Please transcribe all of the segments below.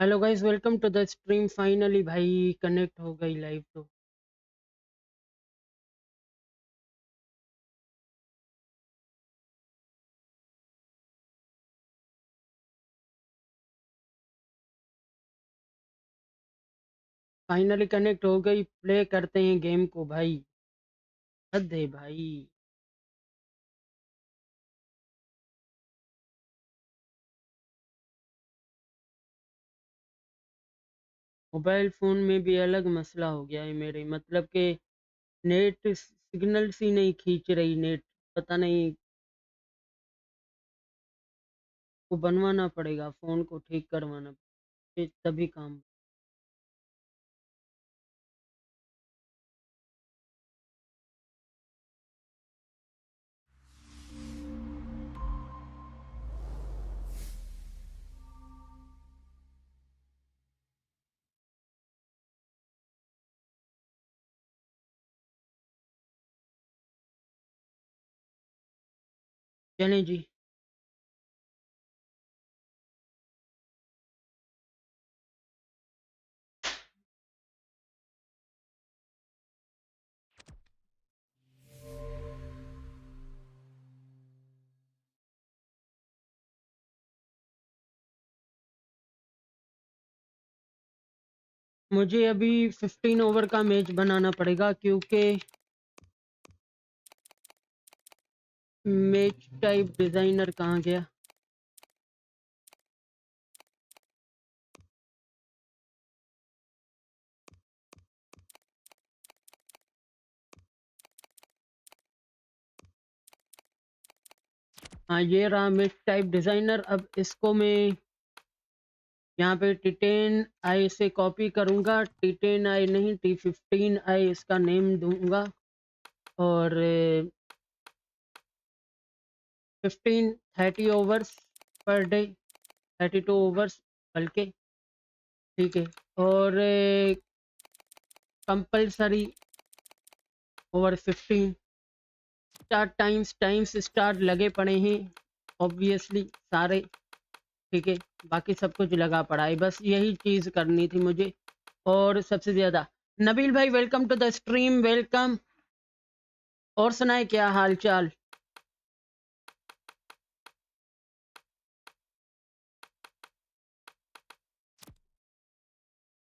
Hello guys, welcome to the stream. Finally भाई connect हो गई लाइव। तो फाइनली कनेक्ट हो गई। प्ले करते हैं गेम को भाई। हद है भाई। मोबाइल फ़ोन में भी अलग मसला हो गया है मेरे, मतलब कि नेट सिग्नल सी नहीं खींच रही नेट। पता नहीं, को बनवाना पड़ेगा, फ़ोन को ठीक करवाना फिर तभी काम। चलें जी। मुझे अभी 15 ओवर का मैच बनाना पड़ेगा, क्योंकि मैच टाइप डिज़ाइनर कहाँ गया। हाँ, ये रहा मैच टाइप डिज़ाइनर। अब इसको मैं यहाँ पे टी10 आई से कॉपी करूँगा। टी10 आई नहीं, टी15 आई इसका नेम दूंगा। और 30 ओवर्स पर डे, 32 ओवर्स बल्कि। ठीक है। और कंपल्सरी ओवर 15 टाइम्स स्टार लगे पड़े हैं ऑब्वियसली सारे। ठीक है, बाकी सब कुछ लगा पड़ा है, बस यही चीज़ करनी थी मुझे। और सबसे ज़्यादा नबील भाई, welcome to the stream, welcome. और सुनाए क्या हाल चाल।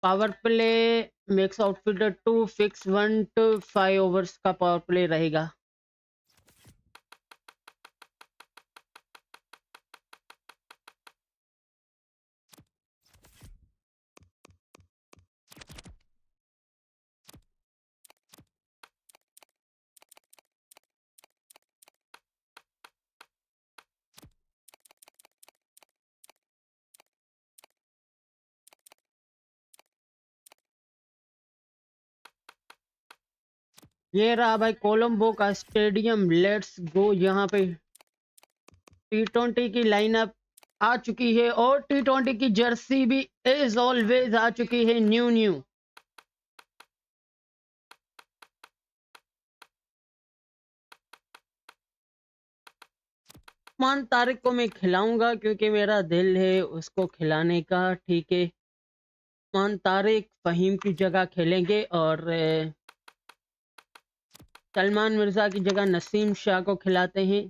Power play max outfielder 2 fix 1 to 5 overs का पावर प्ले रहेगा। ये रहा भाई कोलंबो का स्टेडियम, लेट्स गो। यहाँ पे T20 की लाइनअप आ चुकी है और T20 की जर्सी भी एज ऑलवेज आ चुकी है न्यू न्यू। मान तारिक को मैं खिलाऊंगा क्योंकि मेरा दिल है उसको खिलाने का। ठीक है, मान तारिक फहीम की जगह खेलेंगे और सलमान मिर्जा की जगह नसीम शाह को खिलाते हैं।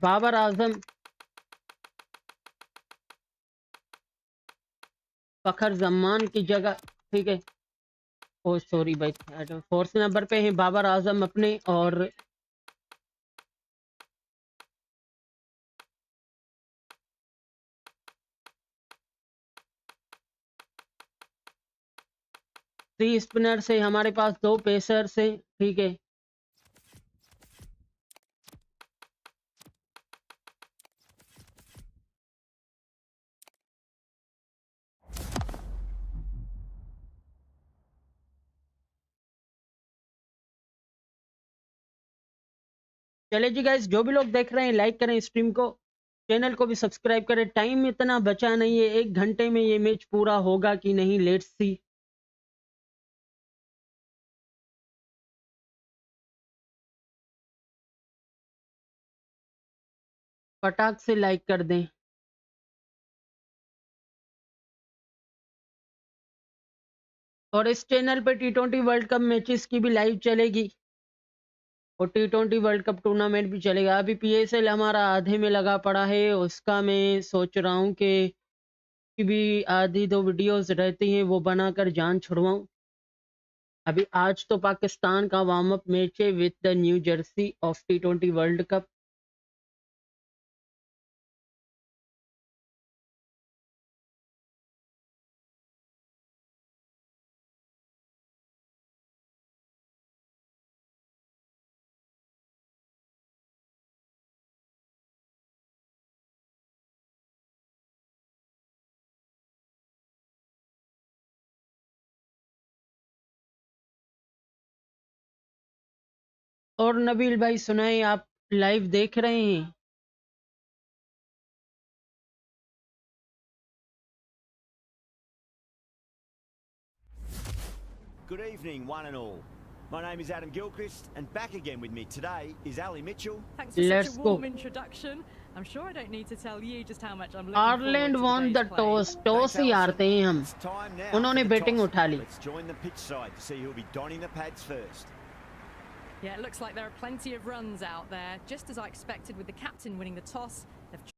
बाबर आजम फखर जमान की जगह। ठीक है। ओ सॉरी भाई, फोर्थ नंबर पे हैं बाबर आजम अपने। और थ्री स्पिनर से हमारे पास 2 पेसर से। ठीक है। चले जी गाइस, जो भी लोग देख रहे हैं लाइक करें स्ट्रीम को, चैनल को भी सब्सक्राइब करें। टाइम इतना बचा नहीं है, 1 घंटे में ये मैच पूरा होगा कि नहीं, लेट्स सी। फटाक से लाइक कर दें। और इस चैनल पे T20 वर्ल्ड कप मैचेस की भी लाइव चलेगी और T20 वर्ल्ड कप टूर्नामेंट भी चलेगा। अभी PSL हमारा आधे में लगा पड़ा है, उसका मैं सोच रहा हूँ कि भी आधी 2 वीडियोस रहती हैं वो बनाकर जान छुड़वाऊँ। अभी आज तो पाकिस्तान का वार्म अप मैच है with the new Jersey of T20 world cup. और नबील भाई सुनाए, आप लाइव देख रहे हैं? Good evening, one and all. My name is Adam Gilchrist, and back again with me today is Ali Mitchell. Thanks for Let's such a go. warm introduction. I'm sure I don't need to tell you just how much I'm looking Ireland forward won to the today's play. toss. Toss ही हारते हैं हम। It's time now उन्होंने for the batting toss. उठा ली। Let's join the pitch side to see who'll be donning the pads first. Yeah, it looks like there are plenty of runs out there, just as I expected with the captain winning the toss. They've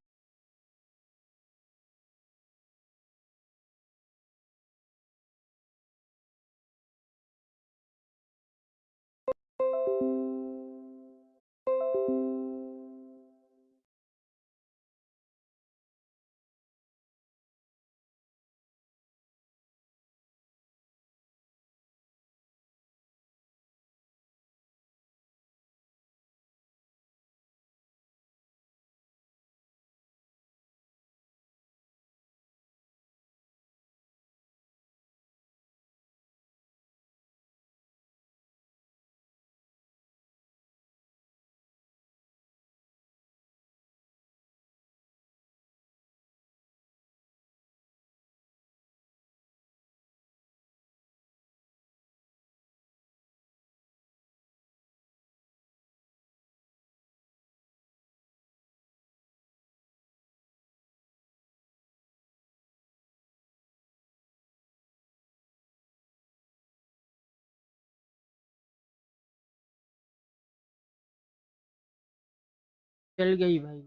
चल गई भाई।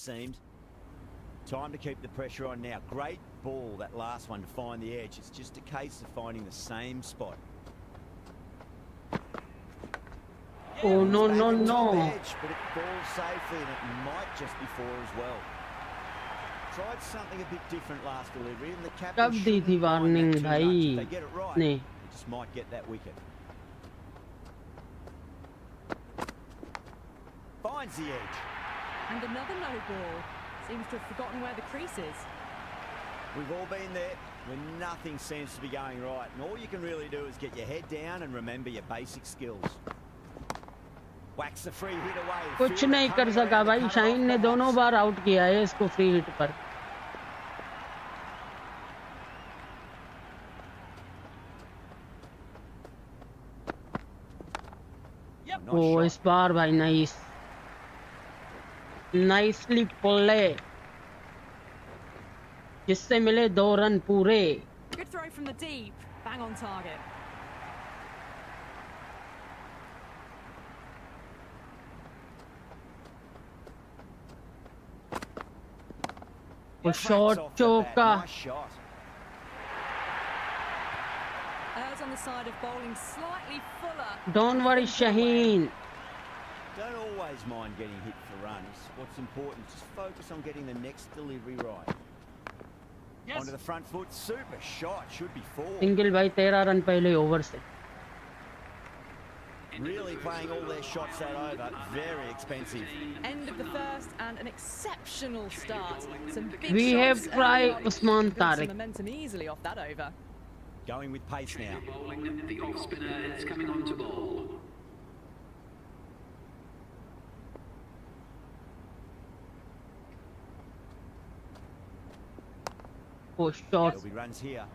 Seemed. Time to keep the pressure on now. Great ball, that last one, to find the edge. It's just a case of finding the same spot. Oh no Back no at top no! edge, but it falls safely, and it might just be four as well. Tried something a bit different last delivery, and the captain कब दी थी shouldn't mind warning that too भाई? much. If they get it right, ने they just might get that wicket. Finds the edge. and another no ball. Seems to have forgotten where the crease is. We've all been there when nothing seems to be going right, and all you can really do is get your head down and remember your basic skills. Whacks the free hit away. कुछ नहीं कर सका भाई, शाहीन ने दोनों बार out किया है इसको फ्री हिट पर। ओ इस बार भाई नाइस, नाइसली प्ले, जिससे मिले 2 रन पूरे। Good throw from the deep, bang on target. वो शॉट चौका। Nice shot. Errs on the side of bowling slightly fuller. Don't worry Shaheen. Don't always mind getting hit for runs. What's important is just focus on getting the next delivery right. Yes. Onto the front foot. Super shot. Should be four. Single भाई 13 run पहले over से। Really playing all their shots that over. Very expensive. End of the first and an exceptional start. Some big We shots have tried early on. Usman Built some Tariq. momentum easily off that over. Going with pace now. Bowling, the off spinner is coming on to bowl. वो shot There'll be runs here.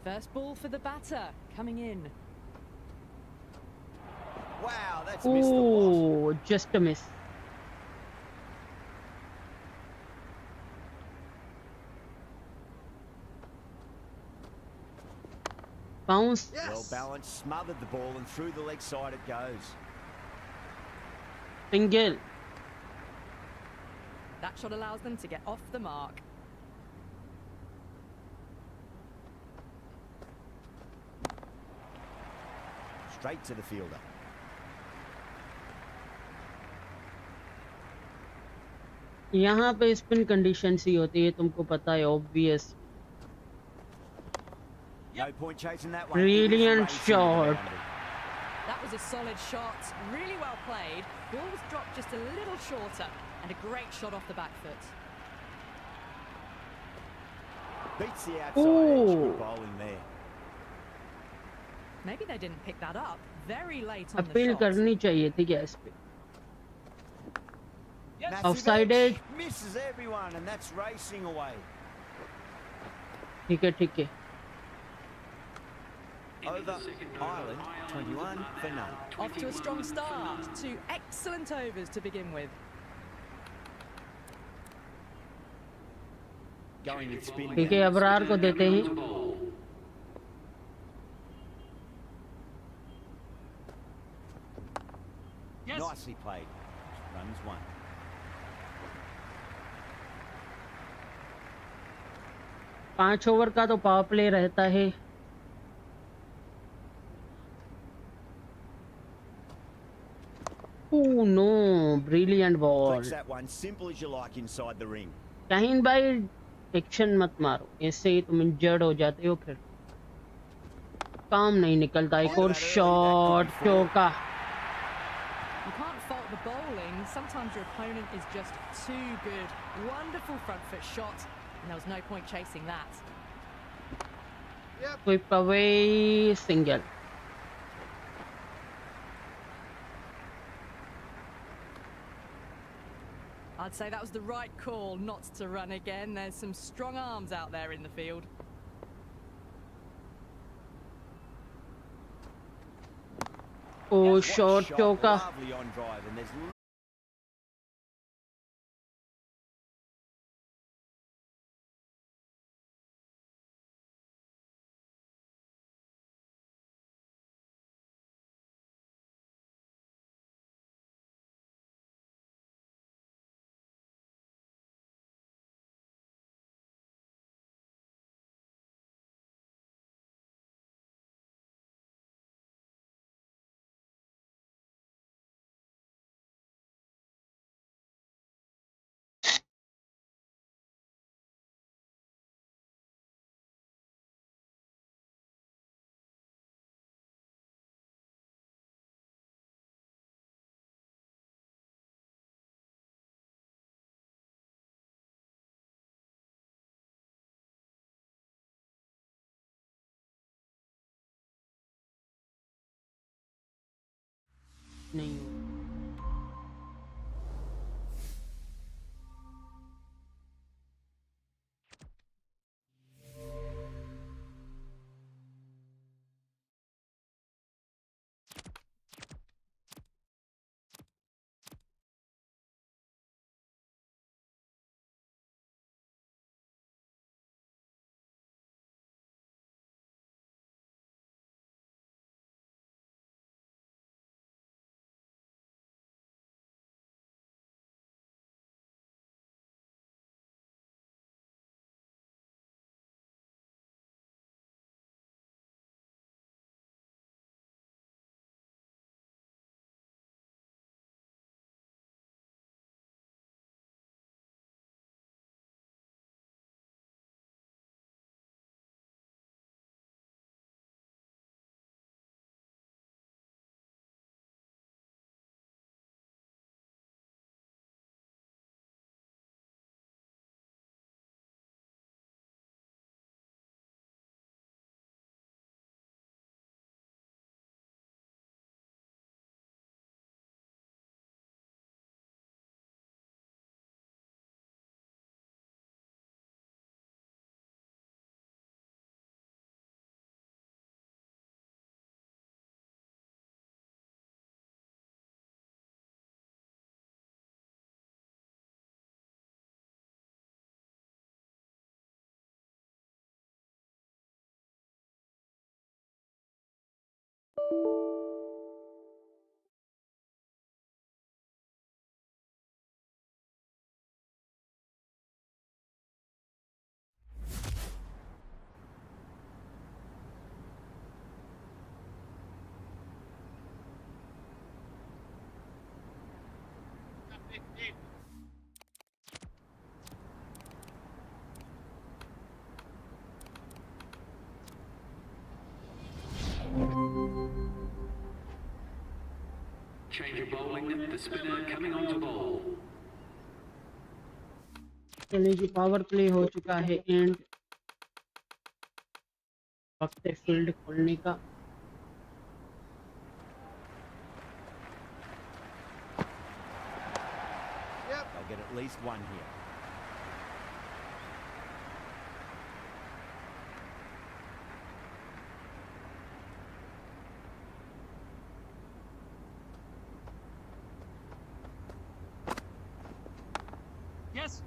First ball for the batter, coming in. Wow, that's missed the lot. Oh, just a miss. Bounce. Well balanced, smothered the ball, and through the leg side it goes. Single. That shot allows them to get off the mark. Straight to the fielder. यहाँ पे spin condition सी होती है, तुमको पता है, obvious. No point chasing that one. Brilliant shot. That was a solid shot, really well played. Ball was dropped just a little shorter, and a great shot off the back foot. Beats the outside edge. Good bowling there. Maybe they didn't pick that up. Very late on the appeal shot. करनी चाहिए थी क्या इस पे. Massive Offside edge. edge. Misses everyone, and that's racing away. ठीक है, ठीक है. Over Ireland, 21 for none. Off to a strong start. 2 excellent overs to begin with. Going with spin. ठीक है, अबरार को देते हैं. Nicely played. Runs one. पांच ओवर का तो पावर प्ले रहता है. Oh no, brilliant ball. Flex that one, simple as you like inside the ring. Shaheen भाई एक्शन मत मारो, ऐसे ही तुम इंजर्ड हो जाते हो, फिर काम नहीं निकलता. एक और शॉट, चौका. You can't fault the bowling. Sometimes your opponent is just too good. Wonderful front foot shot, and there was no point chasing that. Sweep away, single. I'd say that was the right call not to run again. There's some strong arms out there in the field. Oh, What a short, shot, chauka. lovely on drive, and there's नहीं. Change of bowling, the spinner coming on to bowl. चलिए जी, power play हो चुका है and वक्त है field खोलने का। They'll get at least one here. Yes.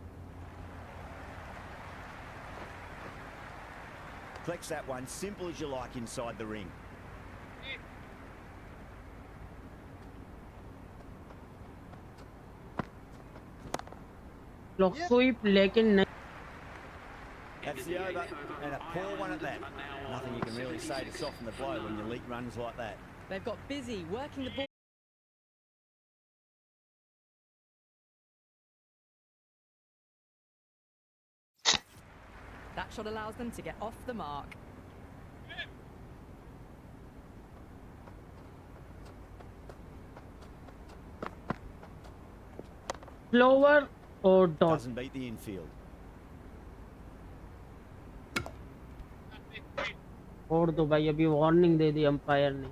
Flex that one, simple as you like inside the ring. Clock sweep लेकिन नहीं। That's the over, and a poor one at that. Nothing you can really say to soften the blow when your league runs like that. They've got busy working the ball. That shot allows them to get off the mark. Slower और dot. Doesn't beat the infield. छोड़ दो भाई, अभी warning दे दी umpire ने।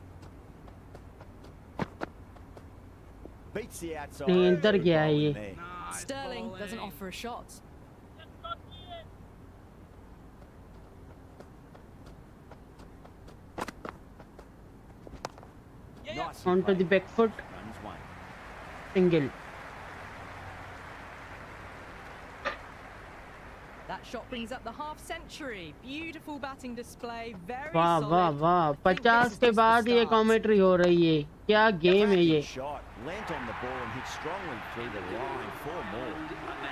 Beats the outside. नहीं, इधर गया है ये। Nice Sterling bowling. doesn't offer a shot. Nice Onto the play. back foot, Runs one. Single. That shot brings up the half century. Beautiful batting display. Very वाह solid. वाह वाह, I think 50 this is के just the बाद ये start. Commentary हो रही है। क्या गेम है ये। Cracking shot. Lent on the ball and hit strongly through the line. 4 more.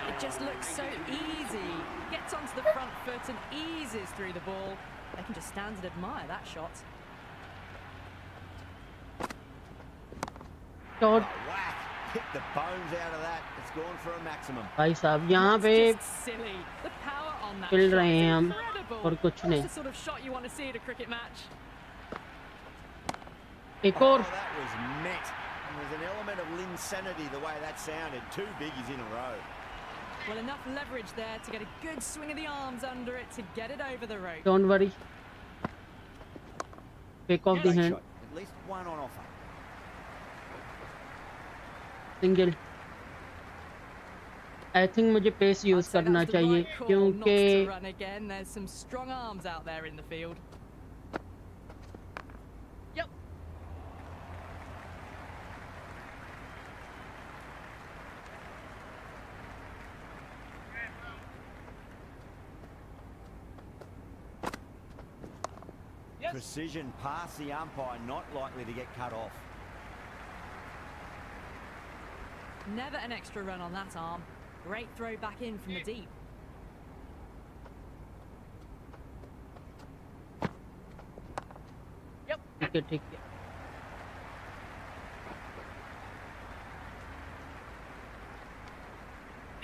It just looks so easy. Gets onto the front foot and eases through the ball. They can just stand and admire that shot. Shot Whack. Hit the bones out of that. It's gone for a maximum. भाई साहब, यहाँ That's पे just silly. The power on that खेल shot रहे is हैं हम incredible. और कुछ नहीं। That's the sort of shot you want to see at a cricket match. एक और। Oh, that was met. And there's an element of insanity the way that sounded. 2 biggies in a row. Well, enough leverage there to get a good swing of the arms under it to get it over the rope. Don't worry, pick off the Great hand, shot. At least one on offer. Single. I think मुझे pace I'd use say that करना was the चाहिए right call not क्योंकि to run again. There's some strong arms out there in the field. Yep. Yes. Precision past the umpire, not likely to get cut off. Never an extra run on that arm. Great throw back in from the deep. ठीक है ठीक है।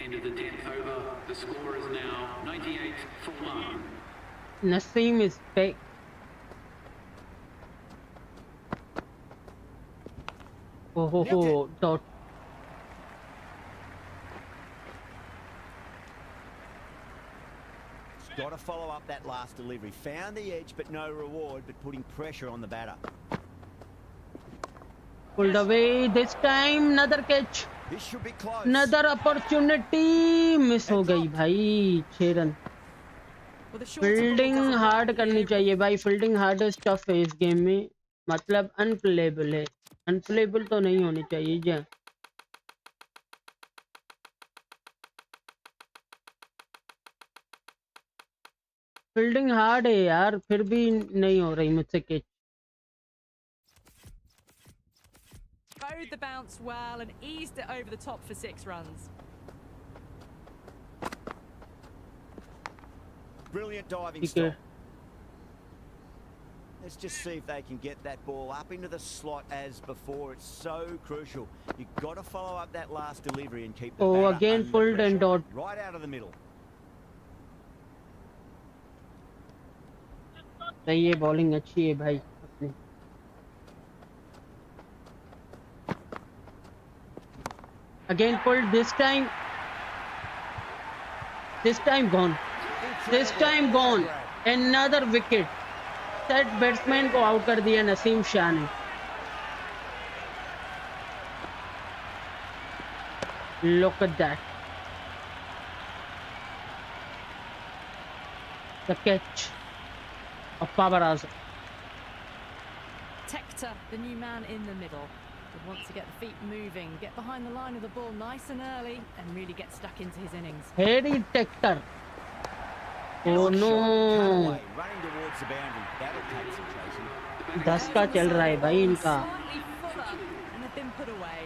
End of the 10th over. The score is now 98 for 1. Naseem is back. ओहो हो, dot. Got to follow up that last delivery. Found the edge, but no reward, but putting pressure on the batter. Pulled away this time, another catch, This should be close. another opportunity। Miss हो गई भाई, 6 run. Well, the shorter ball fielding doesn't hard work करनी here. चाहिए भाई, fielding hard tough है इस game में, मतलब अनप्लेबल है। अनप्लेबल तो नहीं होनी चाहिए जी। फील्डिंग हार्ड है यार, फिर भी नहीं हो रही मुझसे catch. the bounce well and eased it over the top for 6 runs. Brilliant diving ठीक है. stop. Let's just see if they can get that ball up into the slot as before. It's so crucial. You've got to follow up that last delivery and keep the Oh, batter again under pulled and pressure. dot. Right out of the middle. सही है, bowling अच्छी है भाई अपनी. Again pulled, this time gone. This time gone. Another wicket. Set batsman को out कर दिया नसीम शाह ने. Look at that. The catch of Babaraz. Tector, the new man in the middle, would want to get the feet moving, get behind the line of the ball nice and early, and really get stuck into his innings. Harry Tector. Oh no. Running towards the boundary. That'll take some chasing. 10 का चल रहा है भाई इनका. Slightly fuller, and they've been put away.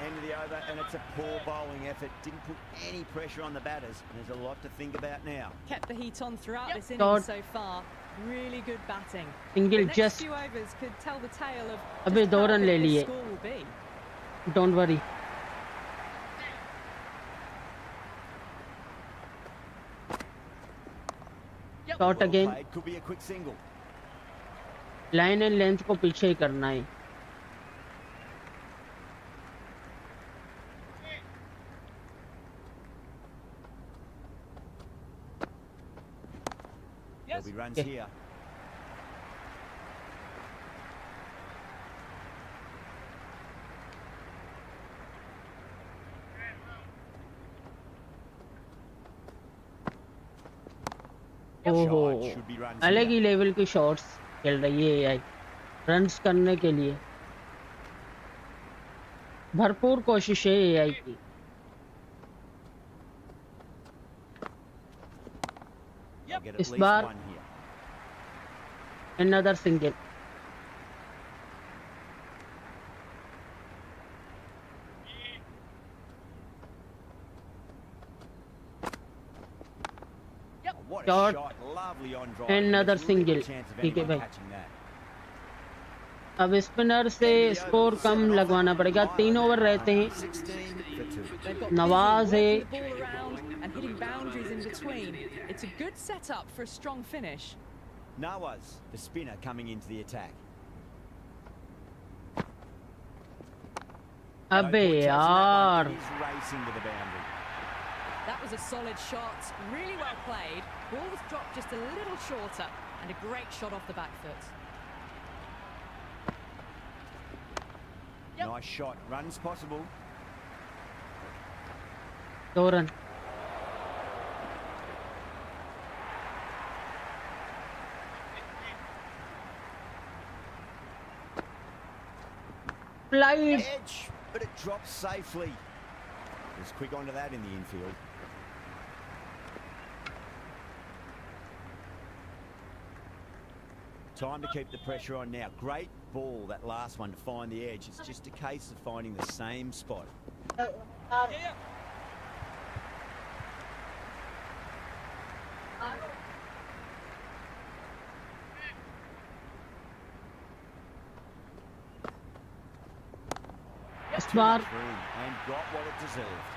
End of the over, and it's a poor bowling effort. Didn't put any pressure on the batters. There's a lot to think about now. Kept the heat on throughout this Shot. innings so far. Really good batting. Single The next just. few overs could tell the tale of अबे just 2 how run big ले this लिए. score will be. Don't worry. Shot Well again. played. Could be a quick single. Line and length को पीछे ही करना है. There'll be runs Okay. here. ओहो, Shot should be runs अलग here. He level की shots खेल रही है एआई रन्स करने के लिए. भरपूर कोशिश है एआई की. They'll get at इस least bar one here. another single. What a Shot. shot. Lovely on drive. Another There's little single. chance of ठीक है anyone भाई. catching that. अब स्पिनर से स्कोर कम लगवाना पड़ेगा. 3 ओवर रहते हैं. 16 for 2. They've got Nawaz busy है. working the ball around and hitting boundaries in between. It's a good setup for a strong finish. Nawaz, the spinner, coming into the attack. अबे No point chasing that यार. one. He's racing to the boundary. That was a solid shot, really well played. Ball was dropped just a little shorter, and a great shot off the back foot. Nice shot. Runs possible. 2 run. Flight. Edge, but it drops safely. Was quick onto that in the infield. Time to keep the pressure on now. Great ball, that last one, to find the edge. It's just a case of finding the same spot. Yeah. इस Too bar much room and got what it deserved.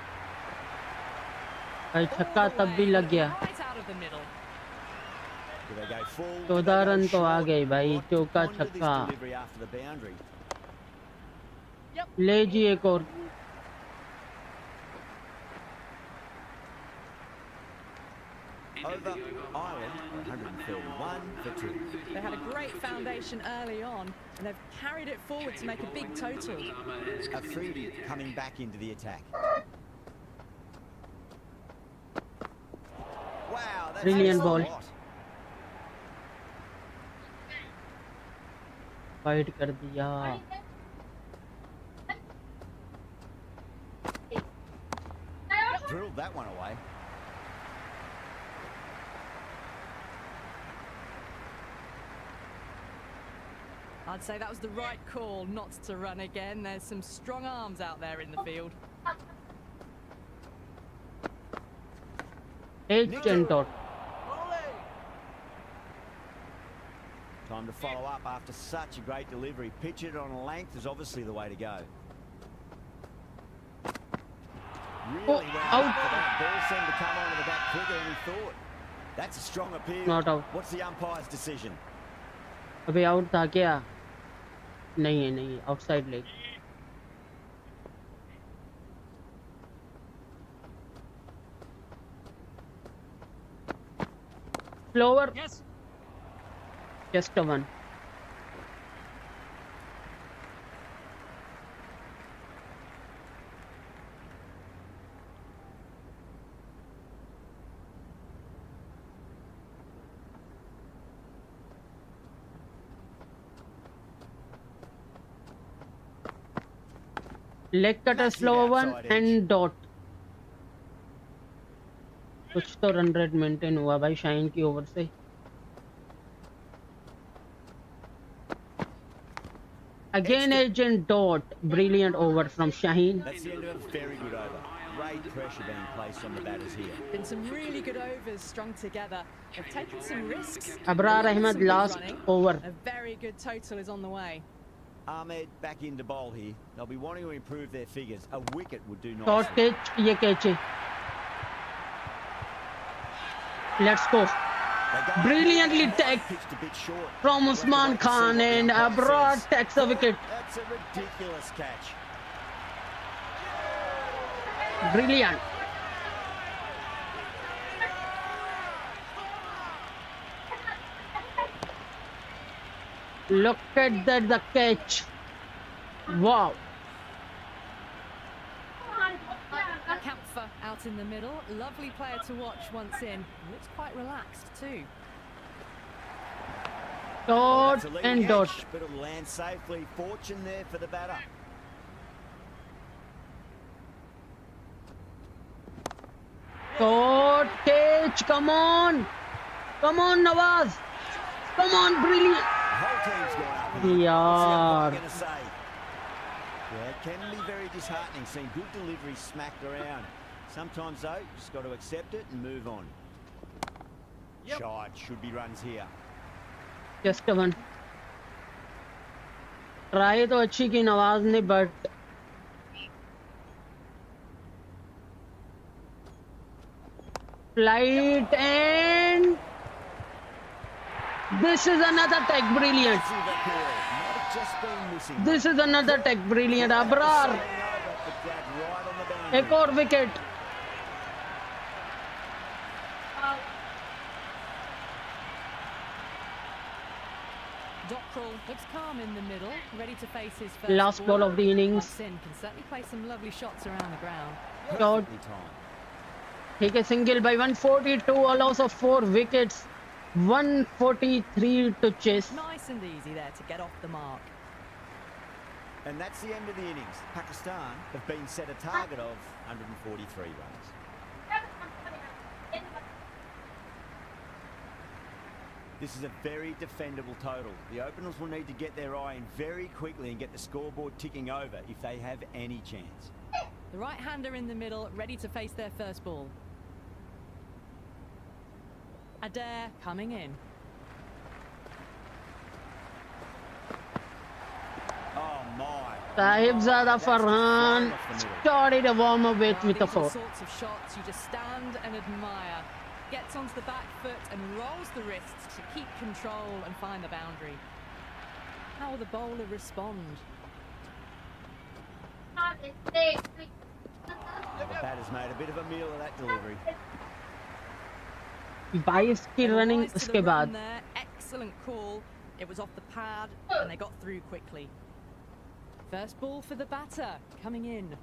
भाई छक्का All the तब भी way, लग गया. right out of the middle. Do they go full? Do 14 they go run तो आ short? गए भाई. Lot to चौका ponder this छक्का. delivery after the boundary. ले जी एक और. Over Ireland, 131 for 2. They had a great foundation early on, and they've carried it forward to make a big total. Afridi coming back into the attack. Wow, that's Brilliant a ball. lot. Fight कर दिया. Drilled that one away. I'd say that was the right call not to run again. There's some strong arms out there in the field. H and dot. Time to follow up after such a great delivery. Pitch it on a length is obviously the way to go. Really well out. for that ball seemed to come onto the back quicker than he thought. That's a strong appeal. Not out. What's the umpire's decision? अबे out था क्या? नहीं है, नहीं है, outside leg. Slower. Yes. Just a one. Leg cutter, slow one and dot. कुछ तो run rate maintain हुआ भाई शाहीन की ओवर से. Again edge and dot. Brilliant over from Shaheen. That's the end of a very good over. Great pressure being placed on the batters here. Been some really good overs strung together. They've taken some risks. Abrar Ahmed last over. A very good total is on the way. Ahmed back into bowl here. They'll be wanting to improve their figures. A wicket would do nicely. Short catch, ये catch है. Let's go. Brilliantly tagged from Usman Khan and Abrar takes a wicket. That's a ridiculous catch. Brilliant. Look at that, the catch. Wow. Kampfer out in the middle. Lovely player to watch once in. Looks quite relaxed too. Dot That's a leading and dot. edge, but it'll land safely. Fortune there for the batter. Dot catch. Come on. Come on, Nawaz. Come on, brilliant. The whole team's gone up. here. Yaar. What's the umpire gonna say? Yeah, it can be very disheartening seeing good deliveries smacked around. Sometimes though, you just got to accept it and move on. Yep. Shot should be runs here. Just a one. Try तो अच्छी की नवाज ने but flight and this is another tag brilliant. Massive appeal. Might have just been missing. This is another tag brilliant. Abrar But grabbed right on the boundary. एक और wicket. Dockrell looks calm in the middle, ready to face his first Last ball of the innings. Sin can certainly play some lovely shots around the ground. Shot. Perfectly timed. Take a single by 142, a loss of 4 wickets, 143 to chase. Nice and easy there to get off the mark. And that's the end of the innings. Pakistan have been set a target of 143 runs. This is a very defendable total. The openers will need to get their eye in very quickly and get the scoreboard ticking over if they have any chance. The right-hander in the middle, ready to face their first ball. Adair coming in. Oh my. Sahibzada Farhan started a warm-up with These a are 4. sorts of shots you just stand and admire. Gets onto the back foot and rolls the wrists to keep control and find the boundary. How will the bowler respond? The batter's made a bit of a meal of that delivery. 22 की running Wise to उसके the run बाद. there. Excellent call. It was off the pad and they got through quickly. First ball for the batter coming in.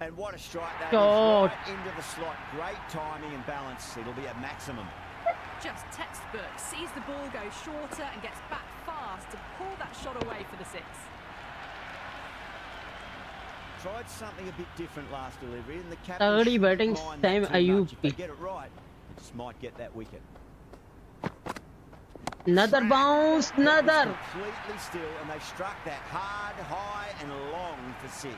And what a strike that Shot. is, right into the slot. Great timing and balance. It'll be a maximum. Just textbook. Sees the ball go shorter and gets back fast to pull that shot away for the 6. Tried something a bit different last delivery, and the captain Thirty shouldn't batting mind that time too Ayub much. If they की. get it right, it just might get that wicket. Another bounce, another. Completely still, and they struck that hard, high, and long for 6.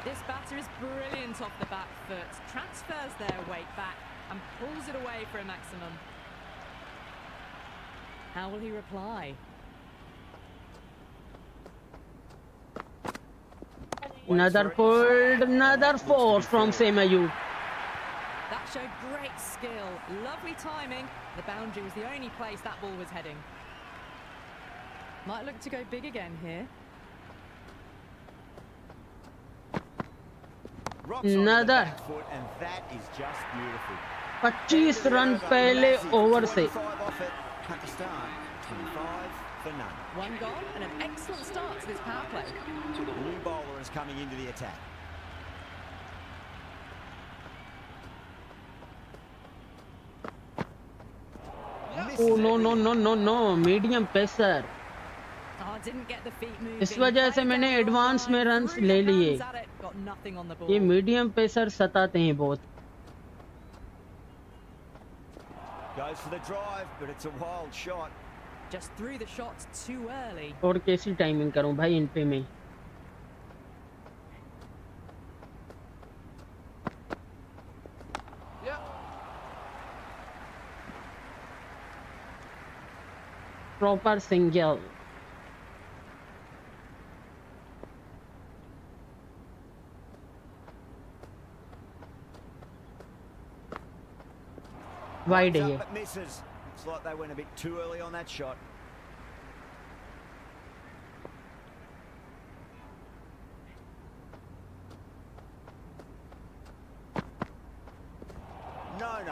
This batter is brilliant off the back foot, transfers their weight back and pulls it away for a maximum. How will he reply? Another pulled, another 4 from Semayu. That showed great skill, lovely timing. The boundary was the only place that ball was heading. Might look to go big again here. Another. Foot, and that is just beautiful. 25 run पहले over से. 25 off it. Pakistan 25 for none. One goal and an excellent start to this power play. The new bowler is coming into the attack. Oh no, medium pacer. Oh, didn't get the feet moving. इस वजह से मैंने advance में runs ले लिए. Got nothing on the ball. ये medium pacer सताते हैं बहुत. Goes for the drive, but it's a wild shot. Just threw the shots too early. और कैसी टाइमिंग करूं भाई इन पे मैं. Proper single. Wide Up, है. but misses. Looks like they went a bit too early on that shot.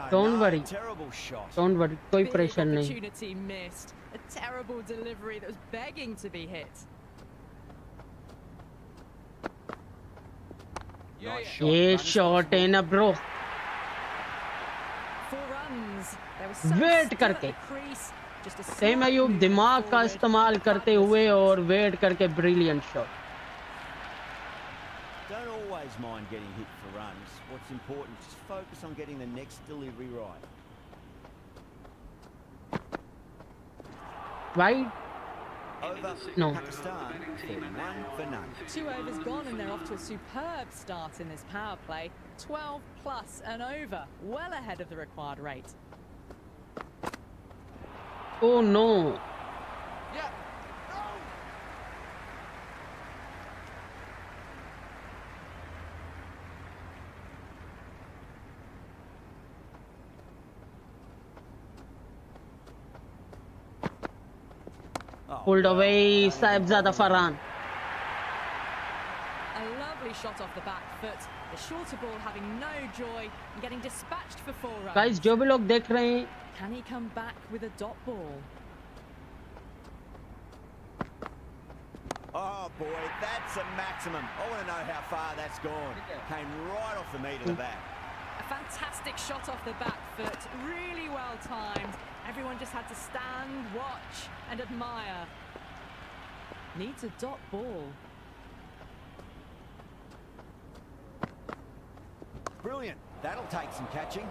Don't worry. Terrible shot. Don't worry, कोई Big pressure नहीं. opportunity missed. A terrible delivery that was begging to be hit. Nice shot. ये Runs shot है ना bro. 4 runs. They were so Wait still करके. at the crease. Just a slight सेमयूब movement दिमाग का forward. इस्तेमाल करते हुए और वेट करके brilliant shot. Don't always mind getting hit for runs. What's important is just focus on getting the next delivery right. Wide. Over. No. Pakistan 41 for none. 2 overs gone and they're off to a superb start in this power play. 12 plus and over, well ahead of the required rate. Oh no. Pulled away, Saibzada Farhan. A lovely shot off the back foot. The shorter ball having no joy and getting dispatched for 4 runs. Guys, जो भी लोग देख रहे हैं, Can he come back with a dot ball? Oh boy, that's a maximum. I want to know how far that's gone. Came right off the meat of the bat. A fantastic shot off the back foot, really well timed. Everyone just had to stand, watch and admire. Needs a dot ball. Brilliant. That'll take some catching.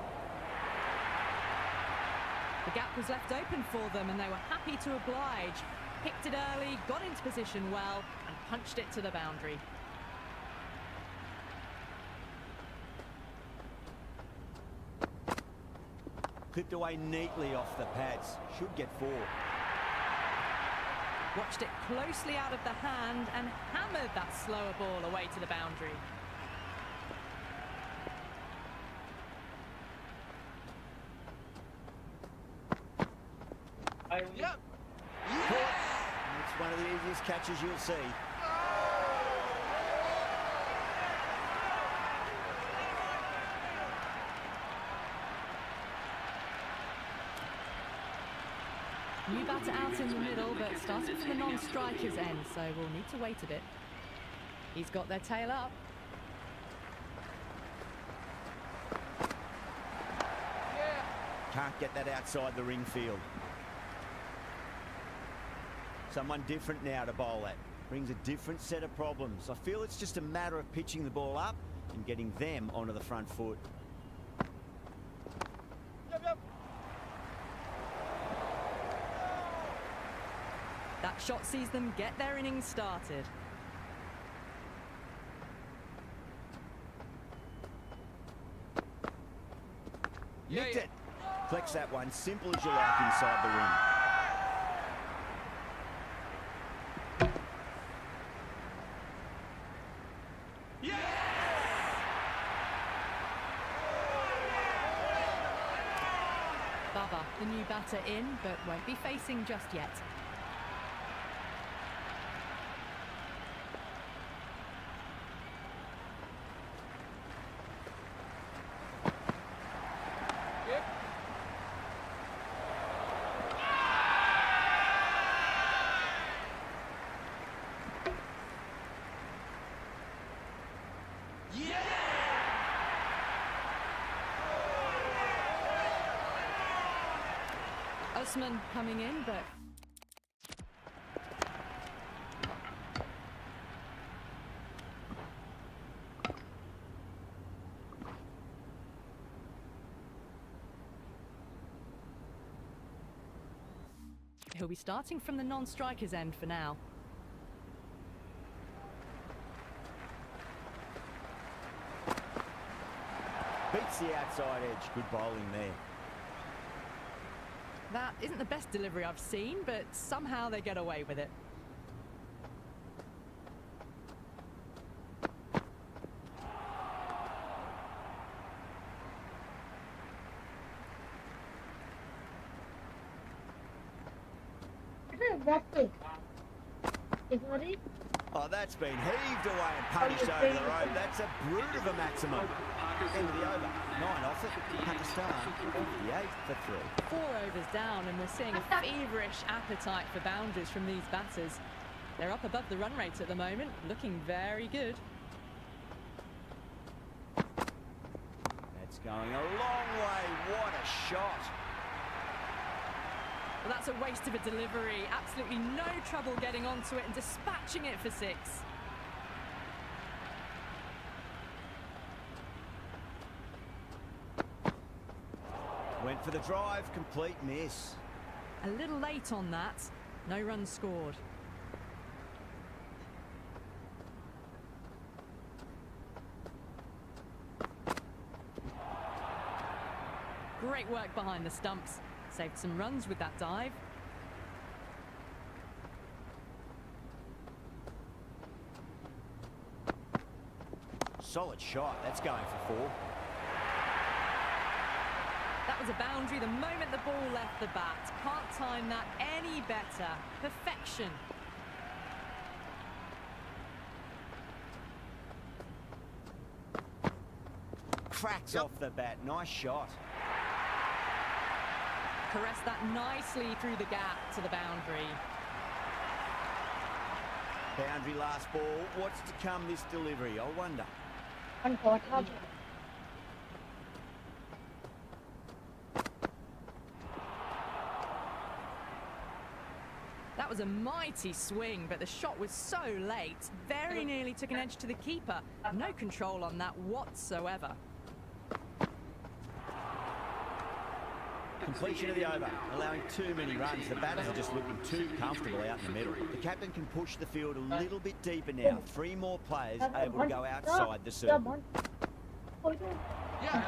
The gap was left open for them and they were happy to oblige. Picked it early, got into position well and punched it to the boundary. Clipped away neatly off the pads. Should get 4. Watched it closely out of the hand and hammered that slower ball away to the boundary. Yep. It's one of the easiest catches you'll see. New batter out in the middle, but started from the non-striker's end, so we'll need to wait a bit. He's got their tail up. Can't get that outside the ring field. Someone different now to bowl at. Brings a different set of problems. I feel it's just a matter of pitching the ball up and getting them onto the front foot. That shot sees them get their innings started. Nicked it. Flex that one, simple as you like inside the ring. Baba, the new batter in, but won't be facing just yet. Usman coming in, but he'll be starting from the non-strikers end for now. Beats the outside edge. Good bowling there. That isn't the best delivery I've seen, but somehow they get away with it. Oh, that's been heaved away and punished over the road. That's a brute of a maximum. End of the over. 9 off it. Pakistan 58 for 3. 4 overs down, and we're seeing a feverish appetite for boundaries from these batters. They're up above the run rate at the moment, looking very good. That's going a long way. What a shot. Well, that's a waste of a delivery. Absolutely no trouble getting onto it and dispatching it for 6. Went for the drive, complete miss. A little late on that. No runs scored. Great work behind the stumps. Saved some runs with that dive. Solid shot. That's going for 4. That was a boundary the moment the ball left the bat. Can't time that any better. Perfection. Cracks off the bat. Nice shot. Caressed that nicely through the gap to the boundary. Boundary last ball. What's to come this delivery? I wonder. That was a mighty swing, but the shot was so late. Very nearly took an edge to the keeper. No control on that whatsoever. Completion of the over, allowing too many runs. The batters are just looking too comfortable out in the middle. The captain can push the field a little bit deeper now. 3 more players able to go outside the circle. Yeah.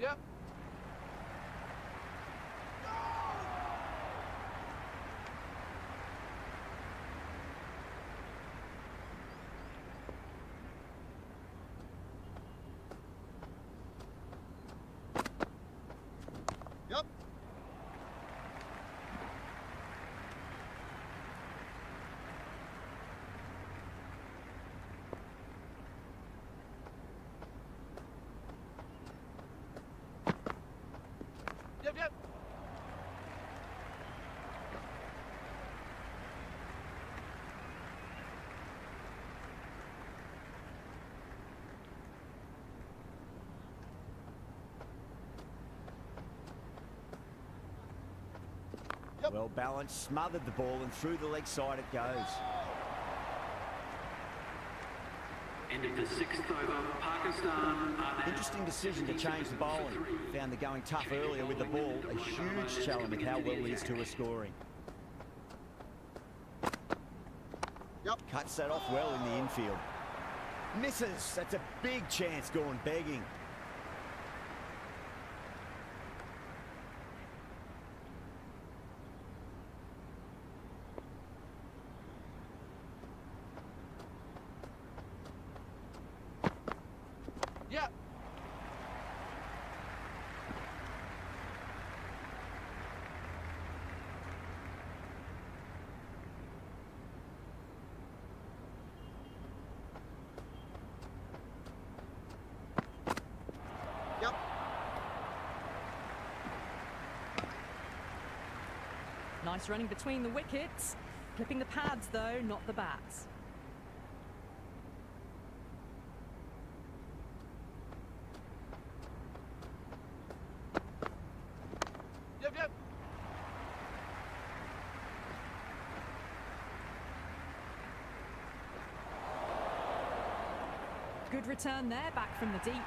Yep. Yep. Well balanced, smothered the ball, and through the leg side it goes. End of the 6th over. Pakistan are Interesting decision to change the bowling. Found the going tough earlier with the ball. A huge challenge with how well these two are scoring. Yep. Cuts that off well in the infield. Misses. That's a big chance gone begging. Yeah. Yep. Nice running between the wickets. Clipping the pads though, not the bats. Yep, yep. Good return there, back from the deep.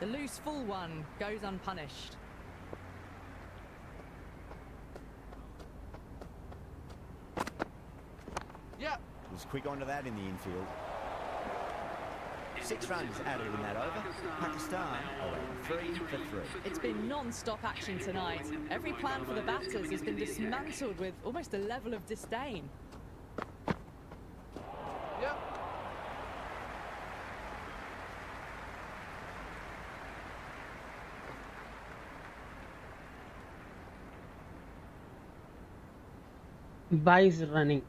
The loose full one goes unpunished. Yeah. Was quick onto that in the infield. 6 runs added in that over. Pakistan are 3 for 3. It's been non-stop action tonight. Every plan for the batters has been dismantled with almost a level of disdain. Yep. Wise running.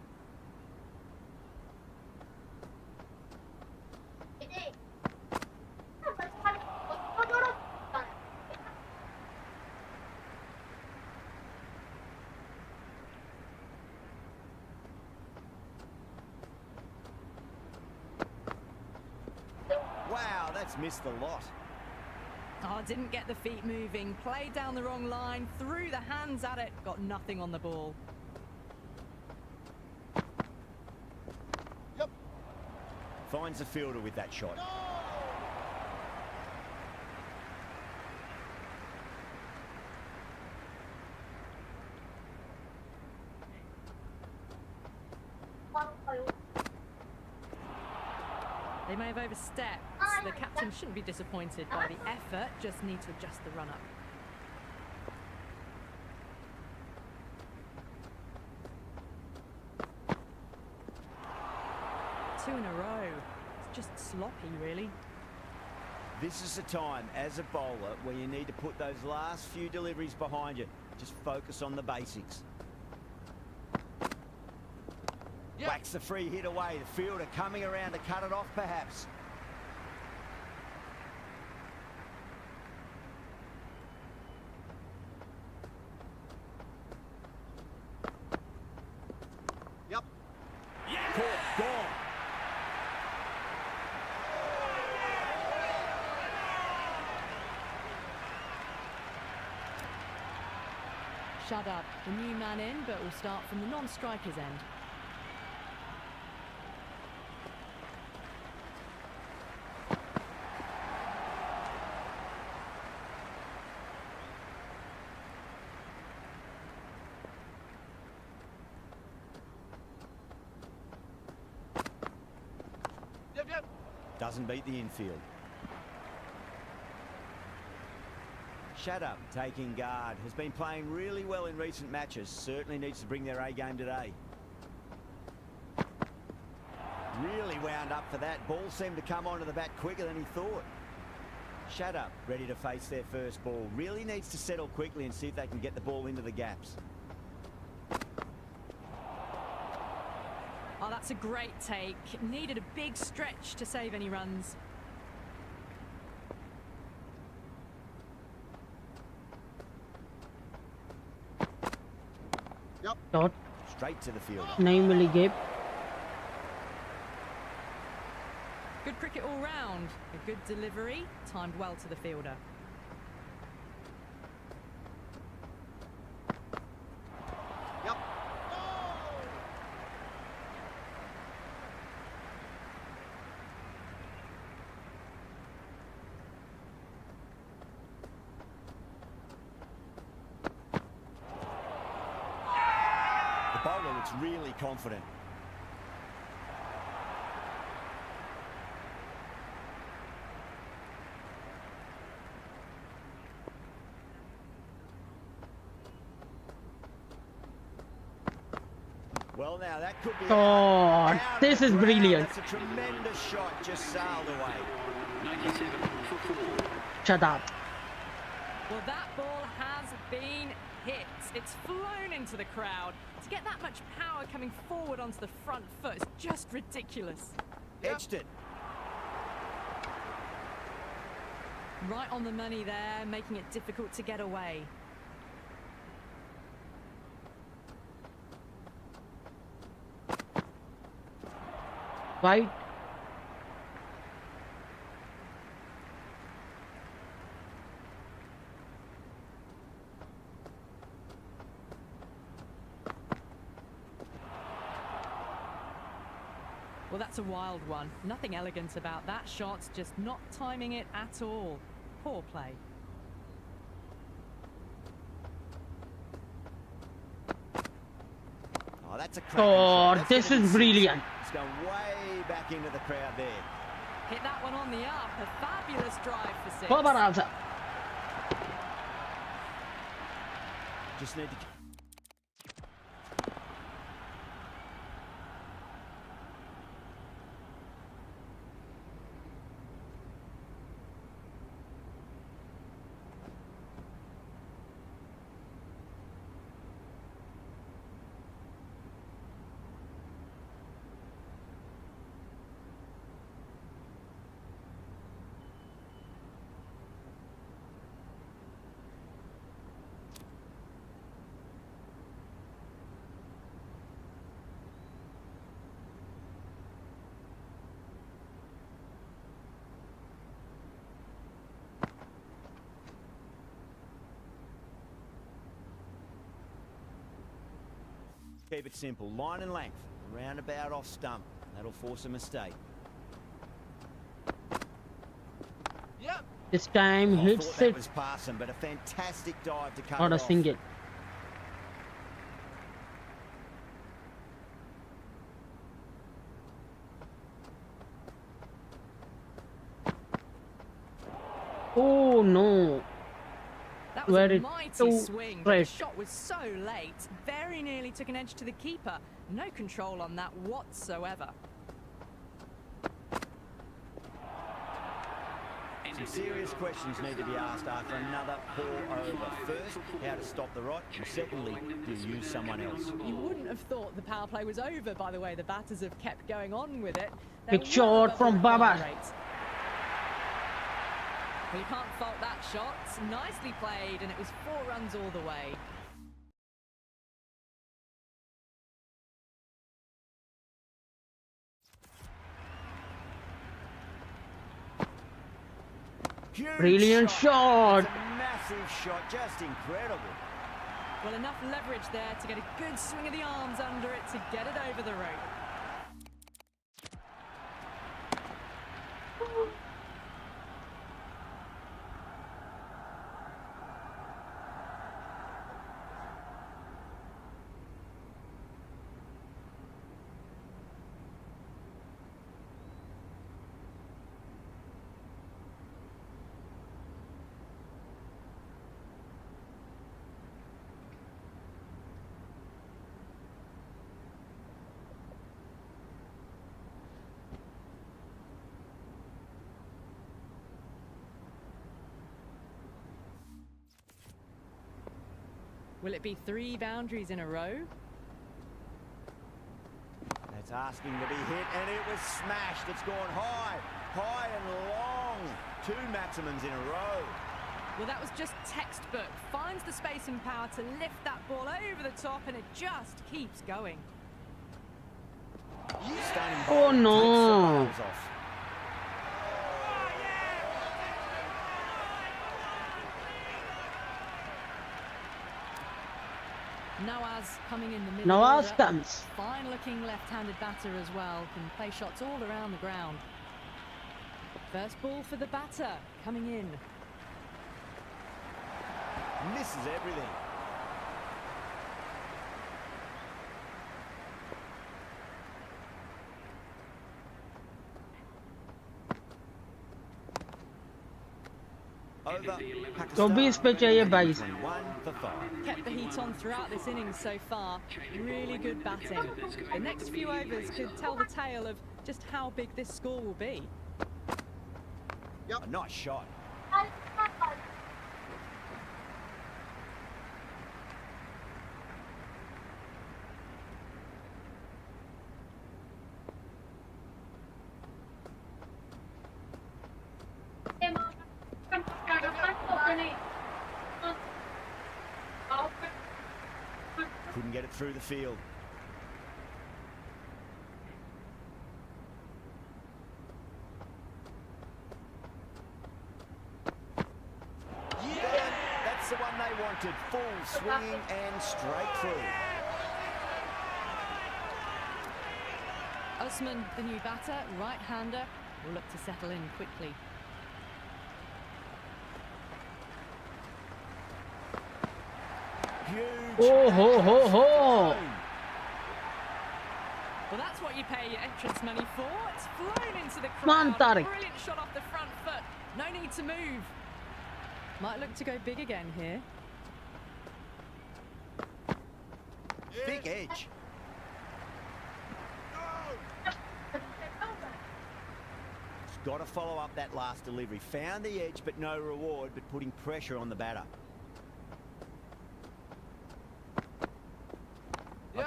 Wow, that's missed a lot. Oh, didn't get the feet moving. Played down the wrong line. Threw the hands at it. Got nothing on the ball. Yep. Finds a fielder with that shot. overstepped. The captain shouldn't be disappointed by the effort, just need to adjust the run-up. Two in a row. It's just sloppy, really. This is the time, as a bowler, where you need to put those last few deliveries behind you. Just focus on the basics. Yep. Whacks the free hit away. The fielder coming around to cut it off, perhaps. Yep. Caught, gone. Shut up. The new man in, but we'll start from the non-striker's end. Yep, yep. Doesn't beat the infield. Shut up, taking guard. Has been playing really well in recent matches. Certainly needs to bring their A game today. Really wound up for that. Ball seemed to come onto the bat quicker than he thought. Shut up, ready to face their first ball. Really needs to settle quickly and see if they can get the ball into the gaps. Oh, that's a great take. Needed a big stretch to save any runs. Dot Straight to the fielder. नहीं मिली gap. Good cricket all round. A good delivery, timed well to the fielder. Yep. The bowler looks really confident. Well, now that could be. Oh, out of this the is ground. brilliant. That's a tremendous shot, just sailed away. 97 for 4. Shut up. Well, that ball has been hit. It's flown into the crowd. To get that much power coming forward onto the front foot is just ridiculous. Edged it. Right on the money there, making it difficult to get away. Right. Well, that's a wild one. Nothing elegant about that shot, just not timing it at all. Poor play. Oh, that's a cracking Oh, shot. That's this gonna be is six. brilliant. It's going way back into the crowd there. Hit that one on the up. A fabulous drive for six. خبر عزة. Just need to. Keep it simple. Line and length. Roundabout off stump. That'll force a mistake. Yep. This time I hits thought that it was passing, but a fantastic dive to cut or it a off. single. Oh no. That was Very a mighty too swing, but the straight. shot was so late. Very nearly took an edge to the keeper. No control on that whatsoever. Some serious questions need to be asked after another poor over. First, how to stop the rot, and secondly, do you use someone else? You wouldn't have thought the power play was over by the way the batters have kept going on with it. Big They're shot well above from the required Baba. rate. Well, you can't fault that shot. Nicely played, and it was 4 runs all the way. Huge Brilliant shot. It's a massive shot, just incredible. Well, enough leverage there to get a good swing of the arms under it to get it over the rope. Will it be 3 boundaries in a row? That's asking to be hit, and it was smashed. It's gone high, high and long. 2 maximums in a row. Well, that was just textbook. Finds the space and power to lift that ball over the top, and it just keeps going. Stunning Oh, ball, no. takes the rails off. Nawaz coming in the middle. Nawaz order. comes. Fine looking left-handed batter as well. Can play shots all around the ground. First ball for the batter coming in. Misses everything. Over. 24 पे चाहिए 22. 1 for 5. Kept the heat on throughout this innings so far. Really good batting. The next few overs could tell the tale of just how big this score will be. A nice shot. Couldn't get it through the field. Yeah, that's the one they wanted. Full swinging and straight through. Osman, the new batter, right-hander, will look to settle in quickly. Huge. Oh ho ho ho. Well, that's what you pay your entrance money for. It's flown into the Come on, crowd. Tariq. Brilliant shot off the front foot. No need to move. Might look to go big again here. Big edge. Got to follow up that last delivery. Found the edge, but no reward, but putting pressure on the batter.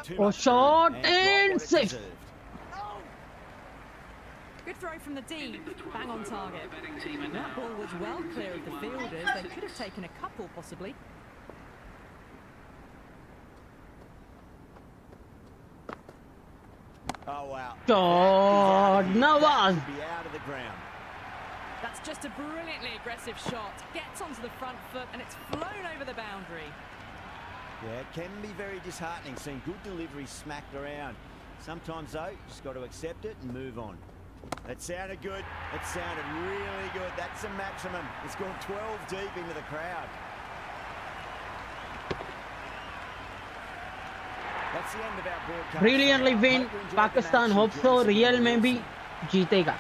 Too Oh, much shot room, and got and what it safe. deserved. Good throw from the deep. Bang on target. That ball was well clear of the fielders. They could have taken a couple, possibly. Oh wow. Shot, Nawaz. That should be out of the ground. That's just a brilliantly aggressive shot. Gets onto the front foot and it's flown over the boundary. Yeah, it can be very disheartening seeing good deliveries smacked around. Sometimes though, you just got to accept it and move on. That sounded good. It sounded really good. That's a maximum. It's gone 12 deep into the crowd. That's the end of our broadcast. Brilliantly win. Hope you enjoyed the Pakistan match. hope Join so us again real में real भी soon. जीतेगा.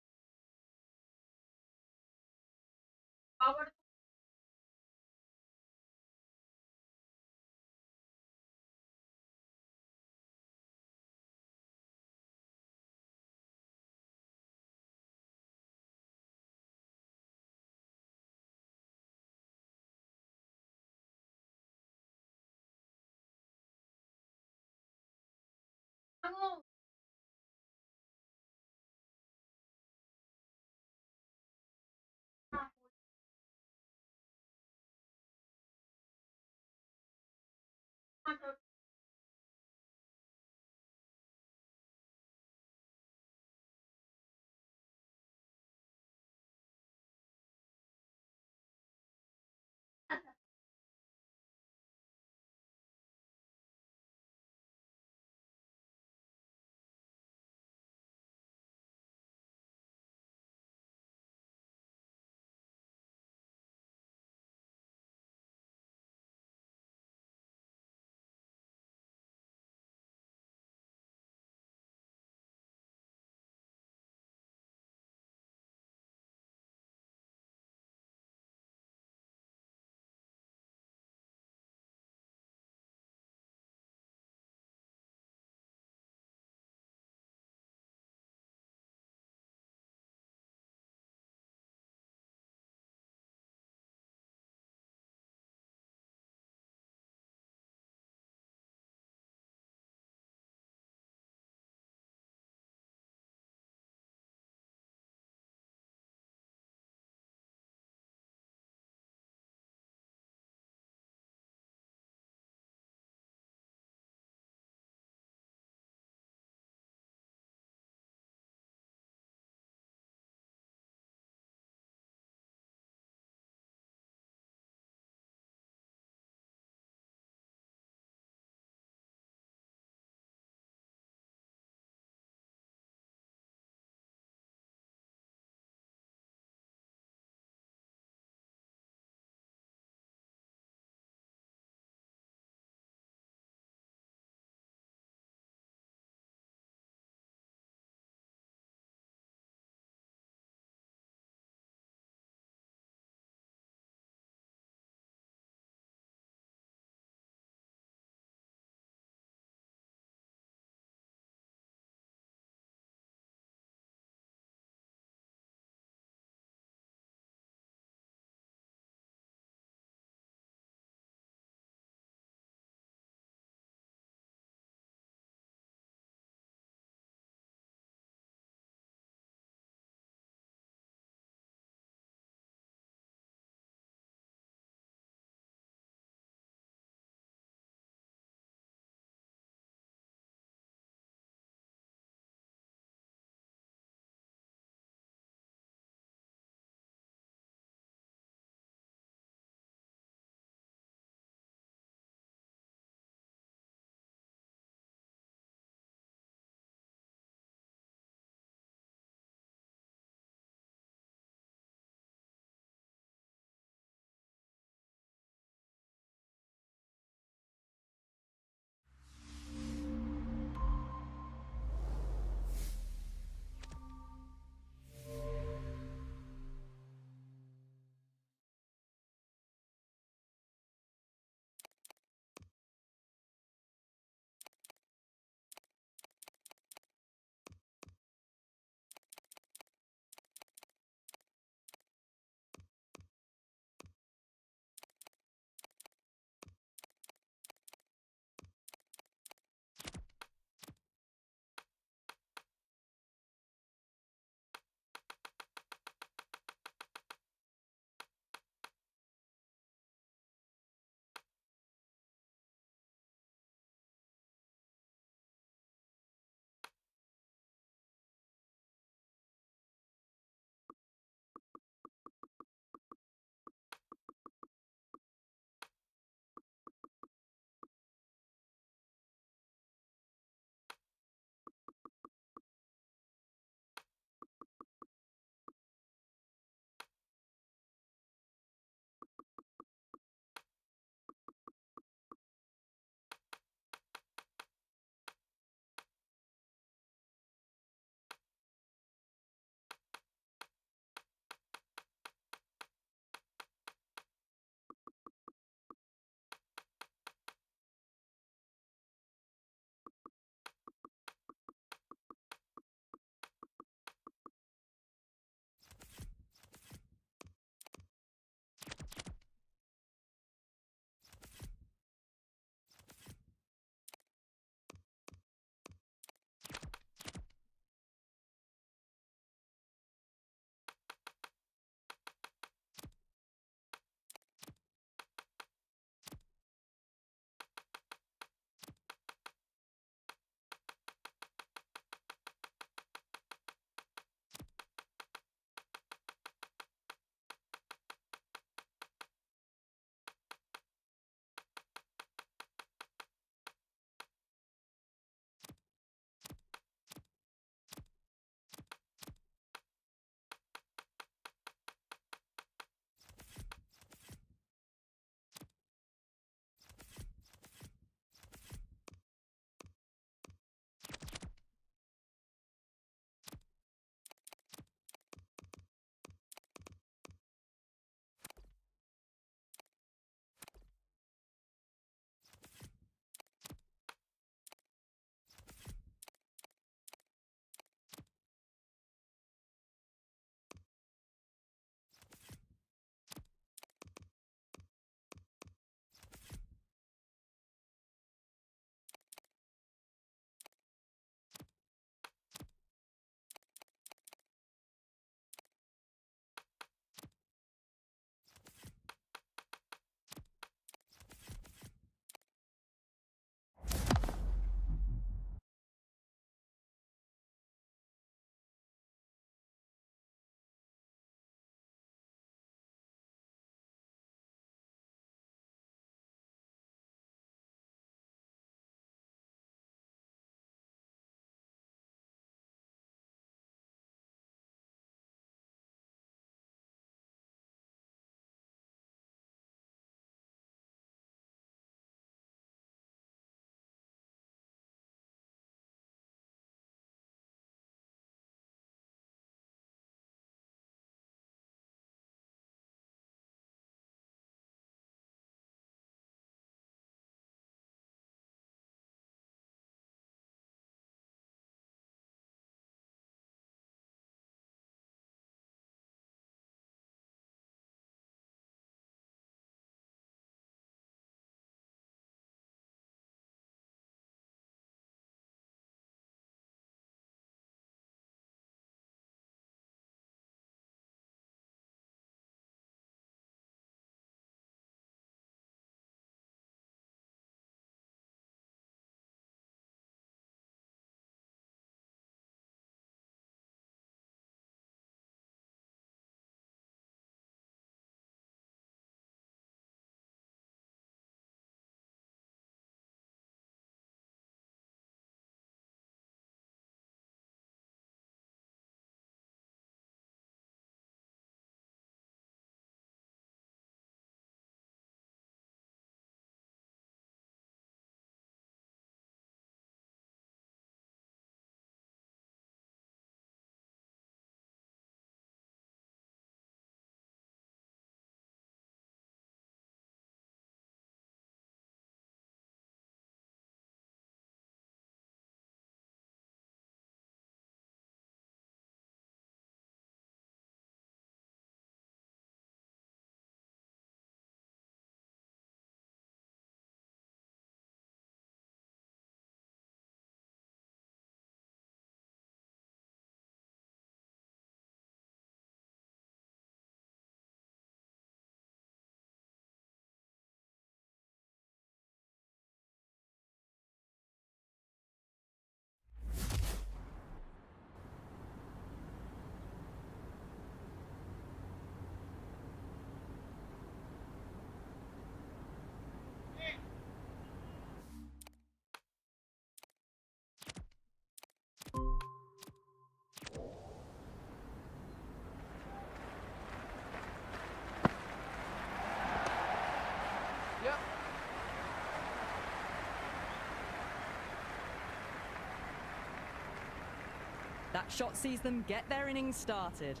That shot sees them get their innings started.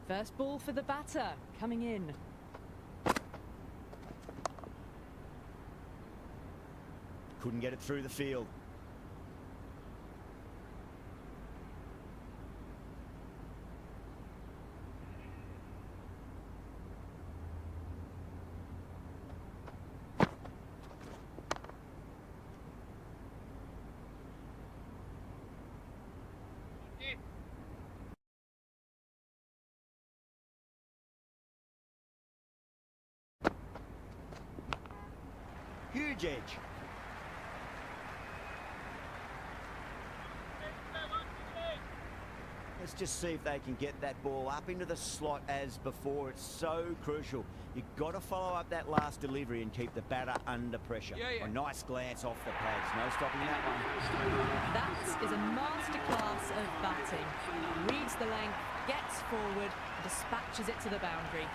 First ball for the batter, coming in. Couldn't get it through the field. Huge edge. Let's just see if they can get that ball up into the slot as before. It's so crucial. You've got to follow up that last delivery and keep the batter under pressure. A nice glance off the pads. No stopping that one. That is a masterclass of batting. Reads the length, gets forward, dispatches it to the boundary.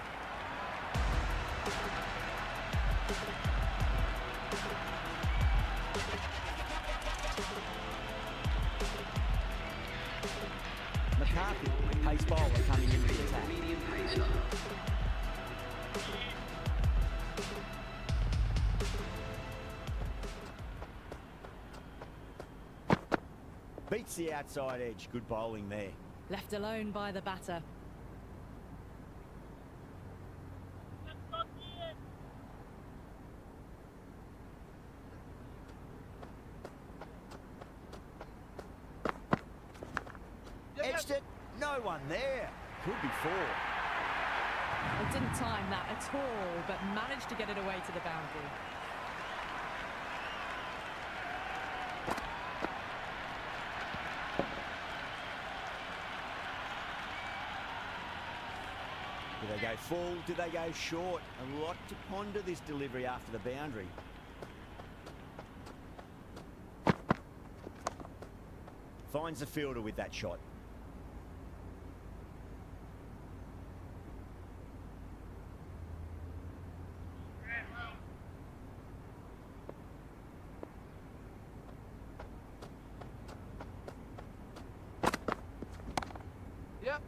McCarthy, pace bowler coming into the attack. Medium pacer. Beats the outside edge. Good bowling there. Left alone by the batter. Edged it. No one there. Could be four. They didn't time that at all, but managed to get it away to the boundary. Do they go full? Do they go short? A lot to ponder this delivery after the boundary. Finds the fielder with that shot. Yep.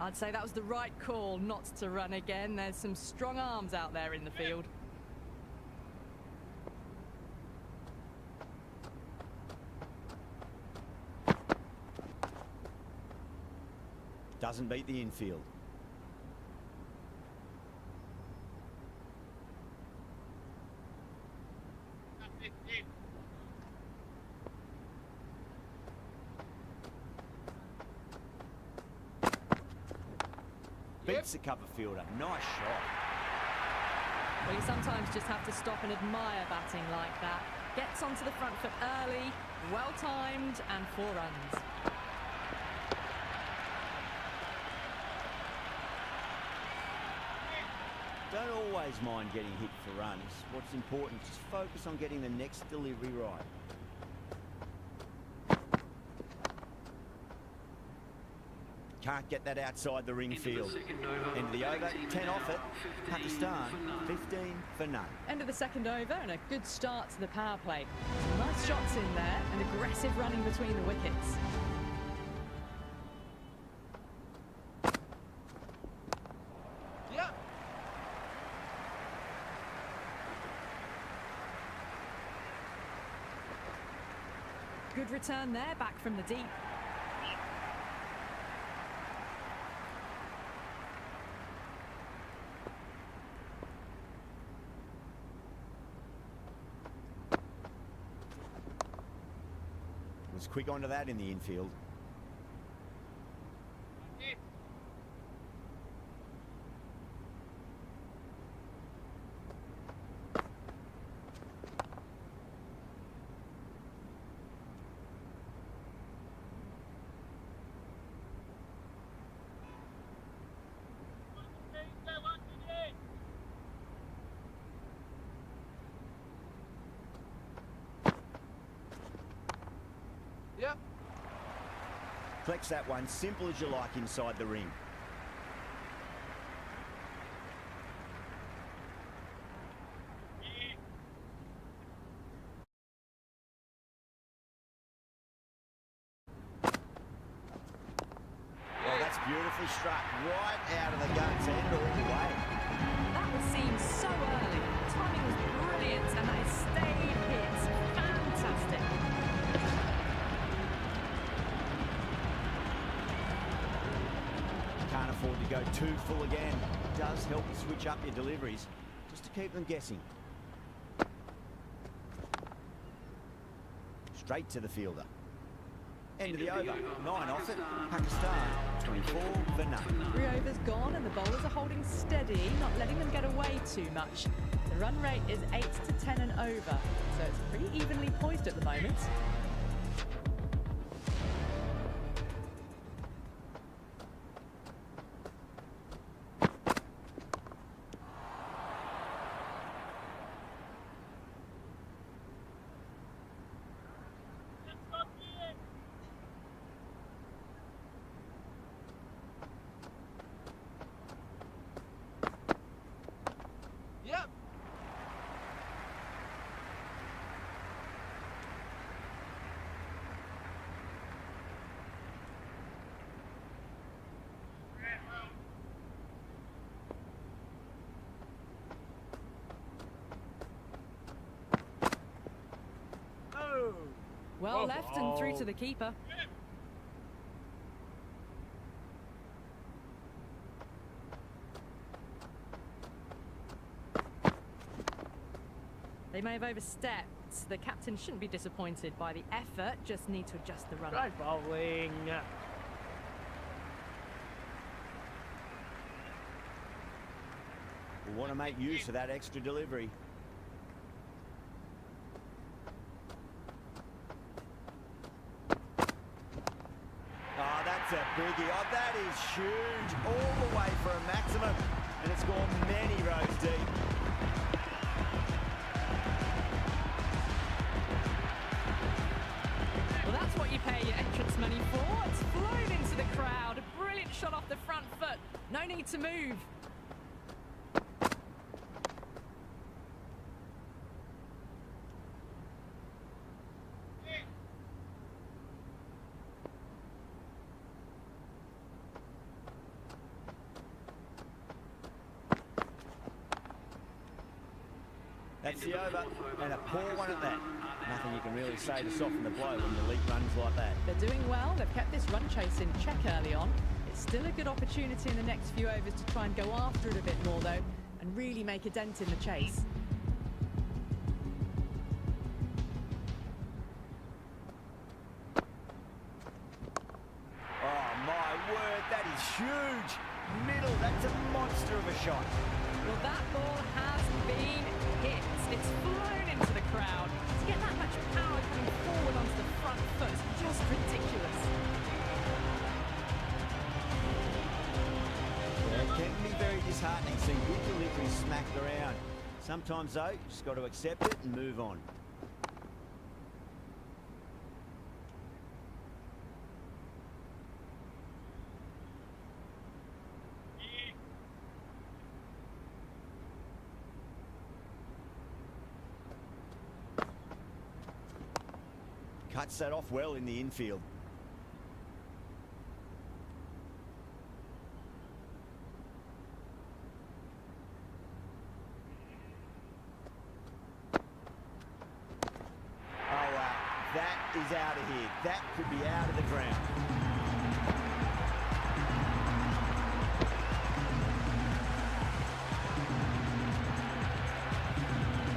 I'd say that was the right call not to run again. There's some strong arms out there in the field. Doesn't beat the infield. Beats the cover fielder. Nice shot. Well, you sometimes just have to stop and admire batting like that. Gets onto the front foot early, well timed, and 4 runs. Don't always mind getting hit for runs. What's important is focus on getting the next delivery right. Can't get that outside the ring field. End of the over, 10 off it. Pakistan, 15 for none. End of the second over and a good start to the power play. Nice shots in there and aggressive running between the wickets. Yep. Good return there, back from the deep. Was quick onto that in the infield. Yep. Collects that one, simple as you like inside the ring. struck right out of the guts end all the way. That would seem so early. Timing was brilliant and they stayed hit. Fantastic. Can't afford to go too full again. It does help to switch up your deliveries, just to keep them guessing. Straight to the fielder. End of the over. 9 off it. Pakistan, 24 for none. 3 overs gone and the bowlers are holding steady, not letting them get away too much. The run rate is 8 to 10 and over, so it's pretty evenly poised at the moment. Yep. Oh. Well left and through to the keeper. They may have overstepped. The captain shouldn't be disappointed by the effort, just need to adjust the run. Great bowling. We'll want to make use of that extra delivery. Oh, that's a biggie. Oh, that is huge. All the way for a maximum. And it's gone many rows deep. Well, that's what you pay your entrance money for. It's flown into the crowd. A brilliant shot off the front foot. No need to move. That's the over, and a poor one at that. Nothing you can really say to soften the blow when the lead runs like that. They're doing well. They've kept this run chase in check early on. It's still a good opportunity in the next few overs to try and go after it a bit more, though, and really make a dent in the chase. Oh, my word, that is huge. Middle, that's a monster of a shot. Well, that ball has been hit. It's flown into the crowd. To get that much power coming forward onto the front foot is just ridiculous. Yeah, it can be very disheartening seeing good deliveries smacked around. Sometimes, though, you just got to accept it and move on. Cuts that off well in the infield. Oh, wow. That is out of here. That could be out of the ground.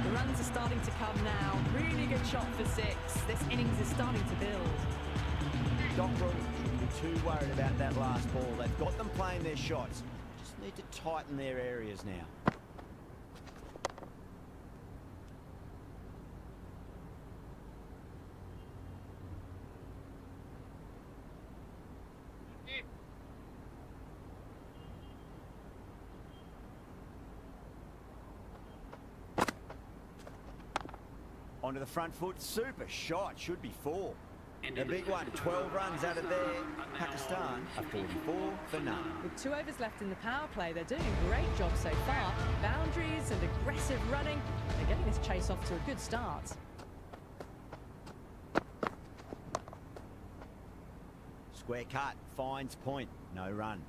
The runs are starting to come now. Really good shot for 6. This innings is starting to build. Dockrell shouldn't be too worried about that last ball. They've got them playing their shots. Just need to tighten their areas now. Onto the front foot, super shot, should be 4. The big one, 12 runs out of there. Pakistan are 44 for none. With 2 overs left in the power play, they're doing a great job so far. Boundaries and aggressive running. They're getting this chase off to a good start. Square cut, finds point, no run.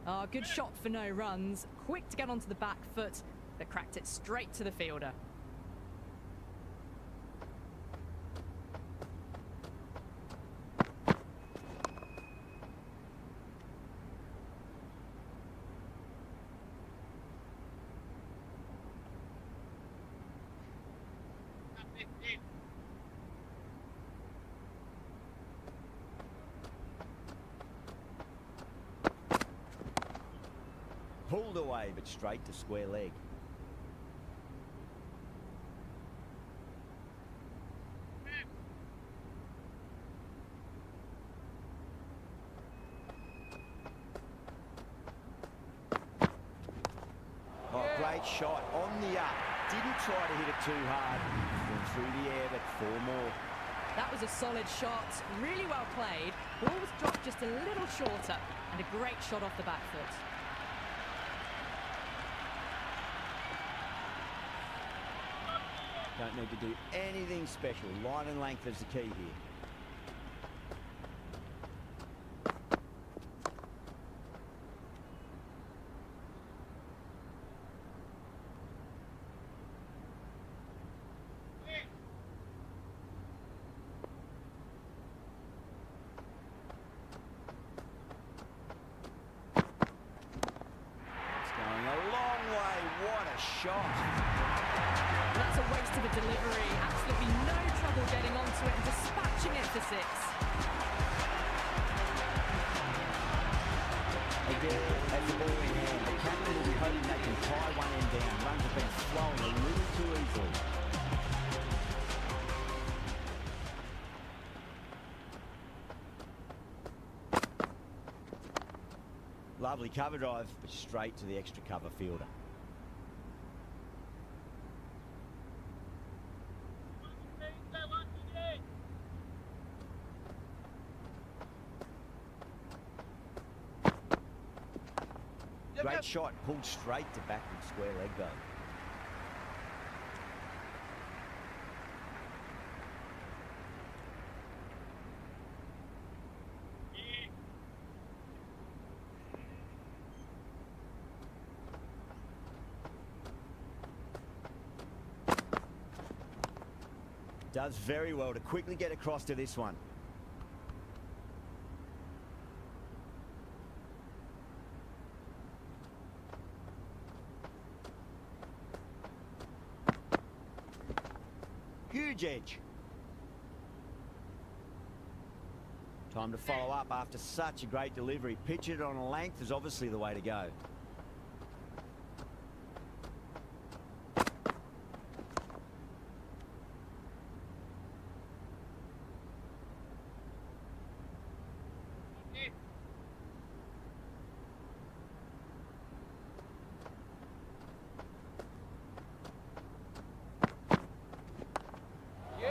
Oh, good shot for no runs. Quick to get onto the back foot, but cracked it straight to the fielder. Pulled away, but straight to square leg. Oh, great shot on the up. Didn't try to hit it too hard. Went through the air, but 4 more. That was a solid shot, really well played. Ball was dropped just a little shorter, and a great shot off the back foot. Don't need to do anything special. Line and length is the key here. It's going a long way. What a shot. That's a waste of a delivery. Absolutely no trouble getting onto it and dispatching it for 6. Again, as the ball in hand, the captain will be hoping they can tie one end down. Runs have been flowing a little too easily. Lovely cover drive, but straight to the extra cover fielder. Great shot, pulled straight to backward square leg though. Does very well to quickly get across to this one. Huge edge. Time to follow up after such a great delivery. Pitch it on a length is obviously the way to go.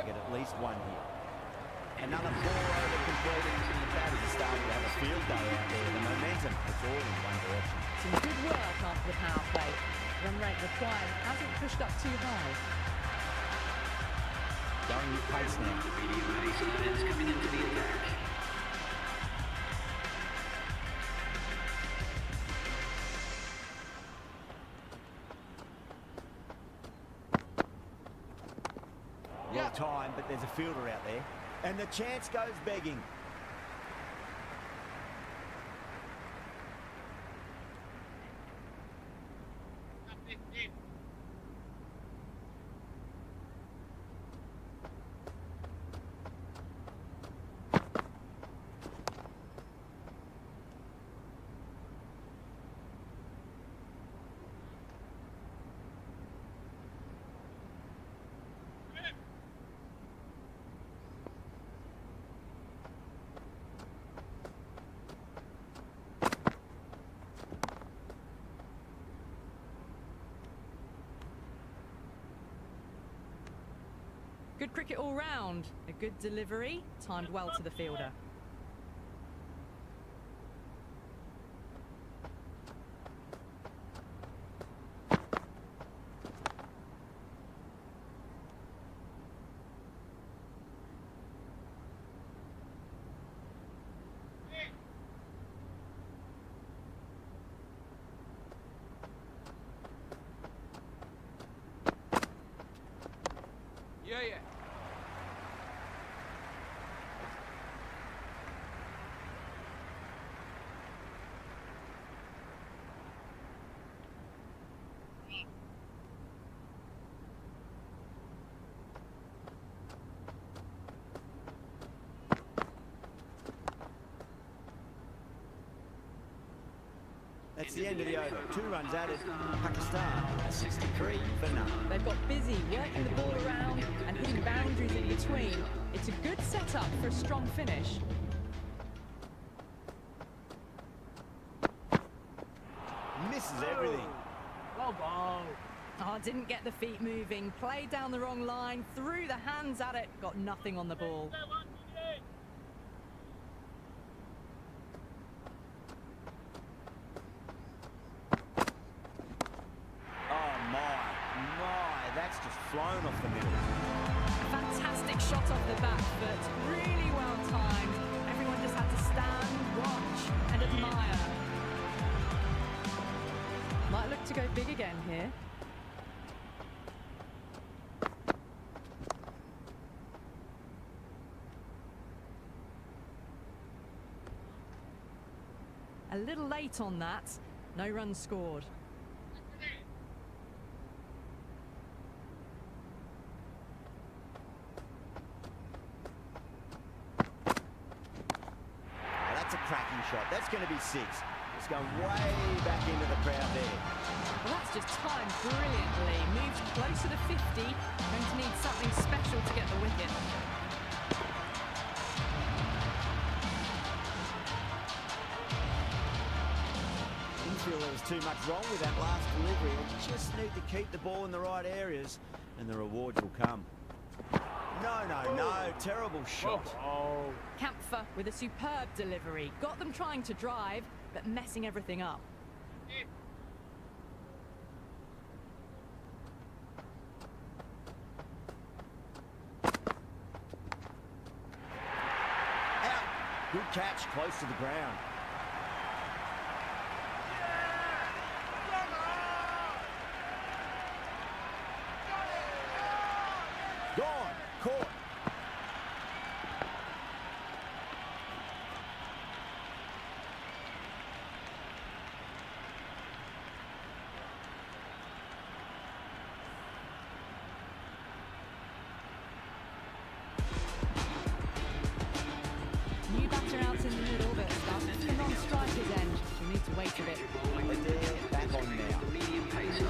Get at least one here. Another 4 over completed. That is a start to have a field day out there. The momentum, it's all in one direction. Some good work after the power play. Run rate required hasn't pushed up too high. Going with pace now. Medium pace lines coming into the attack. Well timed, but there's a fielder out there. And the chance goes begging. Good cricket all round. A good delivery, timed well to the fielder. That's the end of the over. 2 runs added. Pakistan, a 63 for none. They've got busy working the ball around and hitting boundaries in between. It's a good setup for a strong finish. Misses everything. Well ball. Oh, didn't get the feet moving. Played down the wrong line. Threw the hands at it. Got nothing on the ball. Oh my, that's just flown off the middle. Fantastic shot off the back foot. Really well timed. Everyone just had to stand, watch and admire. Might look to go big again here. A little late on that. No runs scored. That's a cracking shot. That's going to be 6. It's going way back into the crowd there. Well, that's just timed brilliantly. Moved closer to 50. Going to need something special to get the wicket. Didn't feel there was too much wrong with that last delivery. They just need to keep the ball in the right areas and the rewards will come. No, terrible shot. Oh. Kampfer with a superb delivery. Got them trying to drive, but messing everything up. Out. Good catch, close to the ground. Gone, caught. New batter out in the middle, but that's the non-striker's end. She'll need to wait a bit. They're back on now. Medium pacer.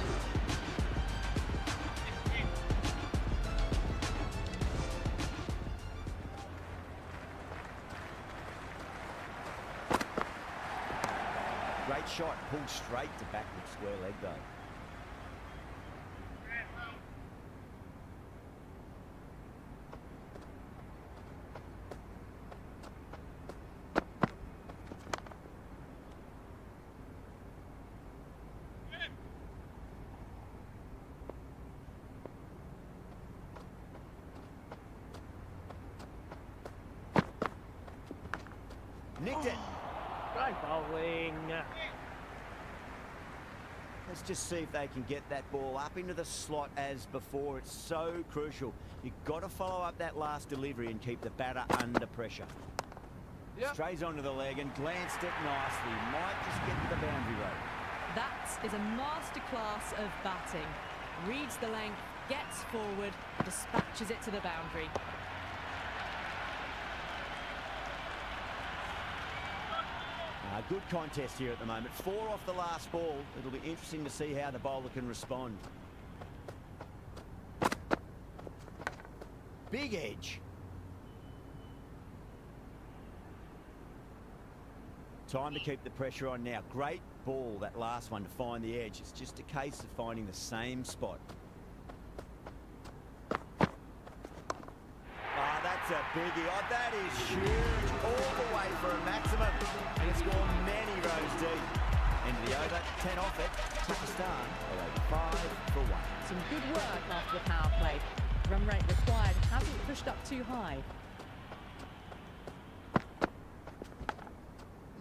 Great shot, pulled straight to backward square leg though. Nicked it. Great bowling. Let's just see if they can get that ball up into the slot as before. It's so crucial. You've got to follow up that last delivery and keep the batter under pressure. Yep. Strays onto the leg and glanced it nicely. Might just get to the boundary rope. That is a masterclass of batting. Reads the length, gets forward, dispatches it to the boundary. Good contest here at the moment. 4 off the last ball. It'll be interesting to see how the bowler can respond. Big edge. Time to keep the pressure on now. Great ball, that last one, to find the edge. It's just a case of finding the same spot. That's a biggie. Oh, that is huge. All the way for a maximum. And it's gone many rows deep. End of the over. 10 off it. Pakistan are over 5 for 1. Some good work after the power play. Run rate required hasn't pushed up too high.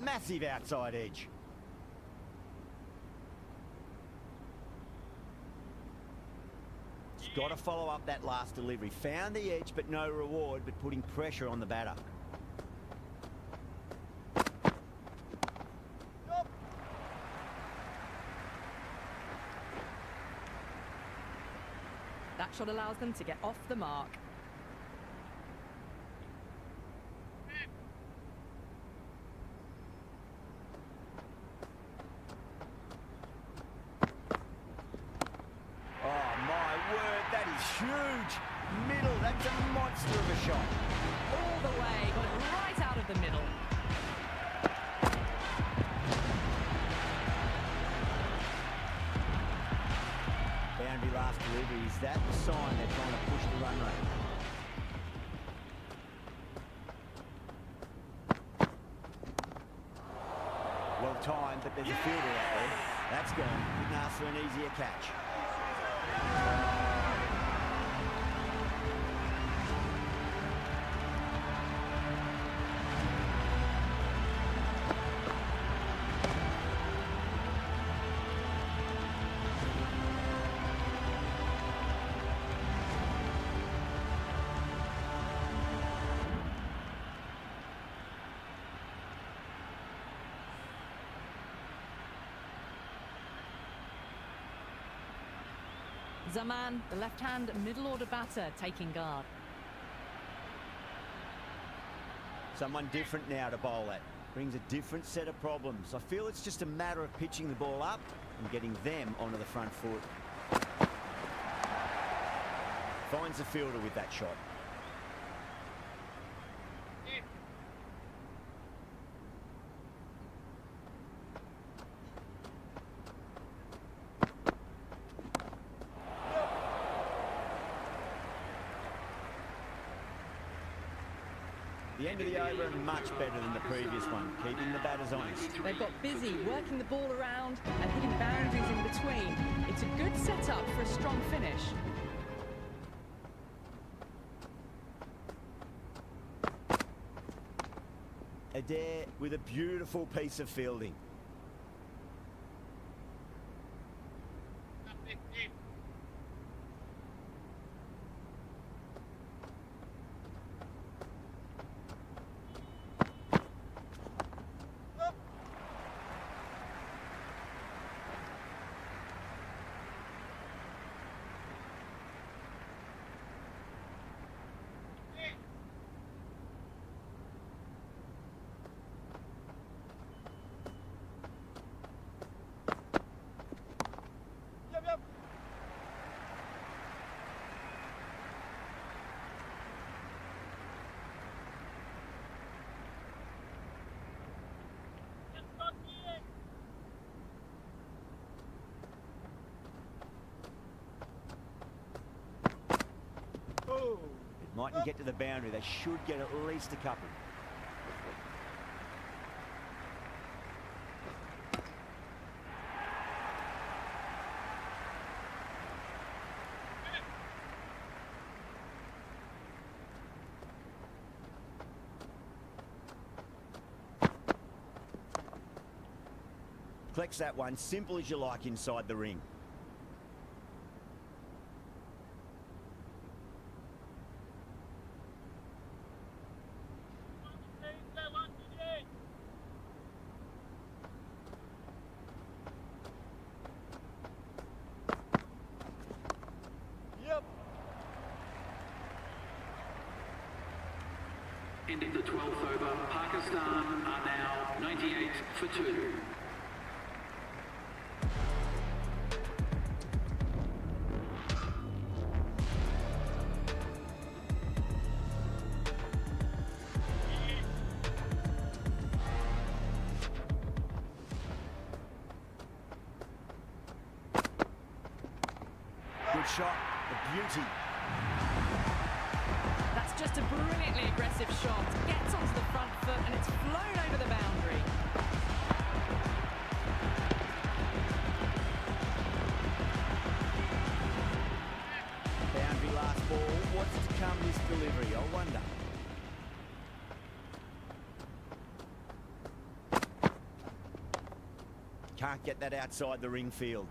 Massive outside edge. Got to follow up that last delivery. Found the edge, but no reward, but putting pressure on the batter. That shot allows them to get off the mark. huge. Middle, that's a monster of a shot. All the way, got it right out of the middle. Boundary last delivery, is that the sign they're trying to push the run rate? Well timed, but there's a fielder out there. That's gone. Couldn't ask for an easier catch. Zaman, the left-hand middle order batter, taking guard. Someone different now to bowl at. Brings a different set of problems. I feel it's just a matter of pitching the ball up and getting them onto the front foot. Finds the fielder with that shot. The end of the over, much better than the previous one, keeping the batters honest. They've got busy working the ball around and hitting boundaries in between. It's a good setup for a strong finish. Adair with a beautiful piece of fielding. It mightn't get to the boundary. They should get at least a couple. Collects that one, simple as you like inside the ring. Ending the 12th over, Pakistan are now 98 for 2. Good shot, a beauty. That's just a brilliantly aggressive shot. Gets onto the front foot and it's flown over the boundary. Boundary last ball. What's to come this delivery, I wonder. Can't get that outside the ring field.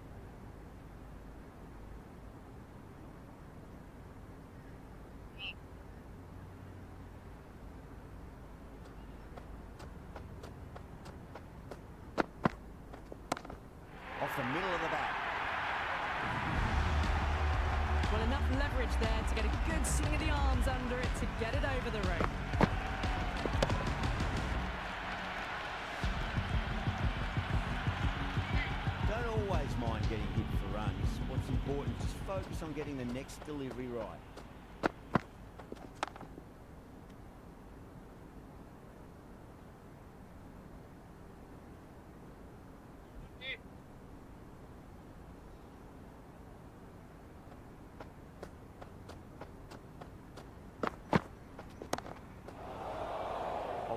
Off the middle of the bat. Well, enough leverage there to get a good swing of the arms under it to get it over the rope. Don't always mind getting hit for runs. What's important important. Just focus on getting the next delivery right.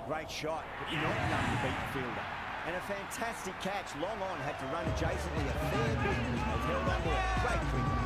Great shot, but not enough to beat the fielder. And a fantastic catch. Long on had to run adjacently a fair bit. They've held on to it. Great cricket.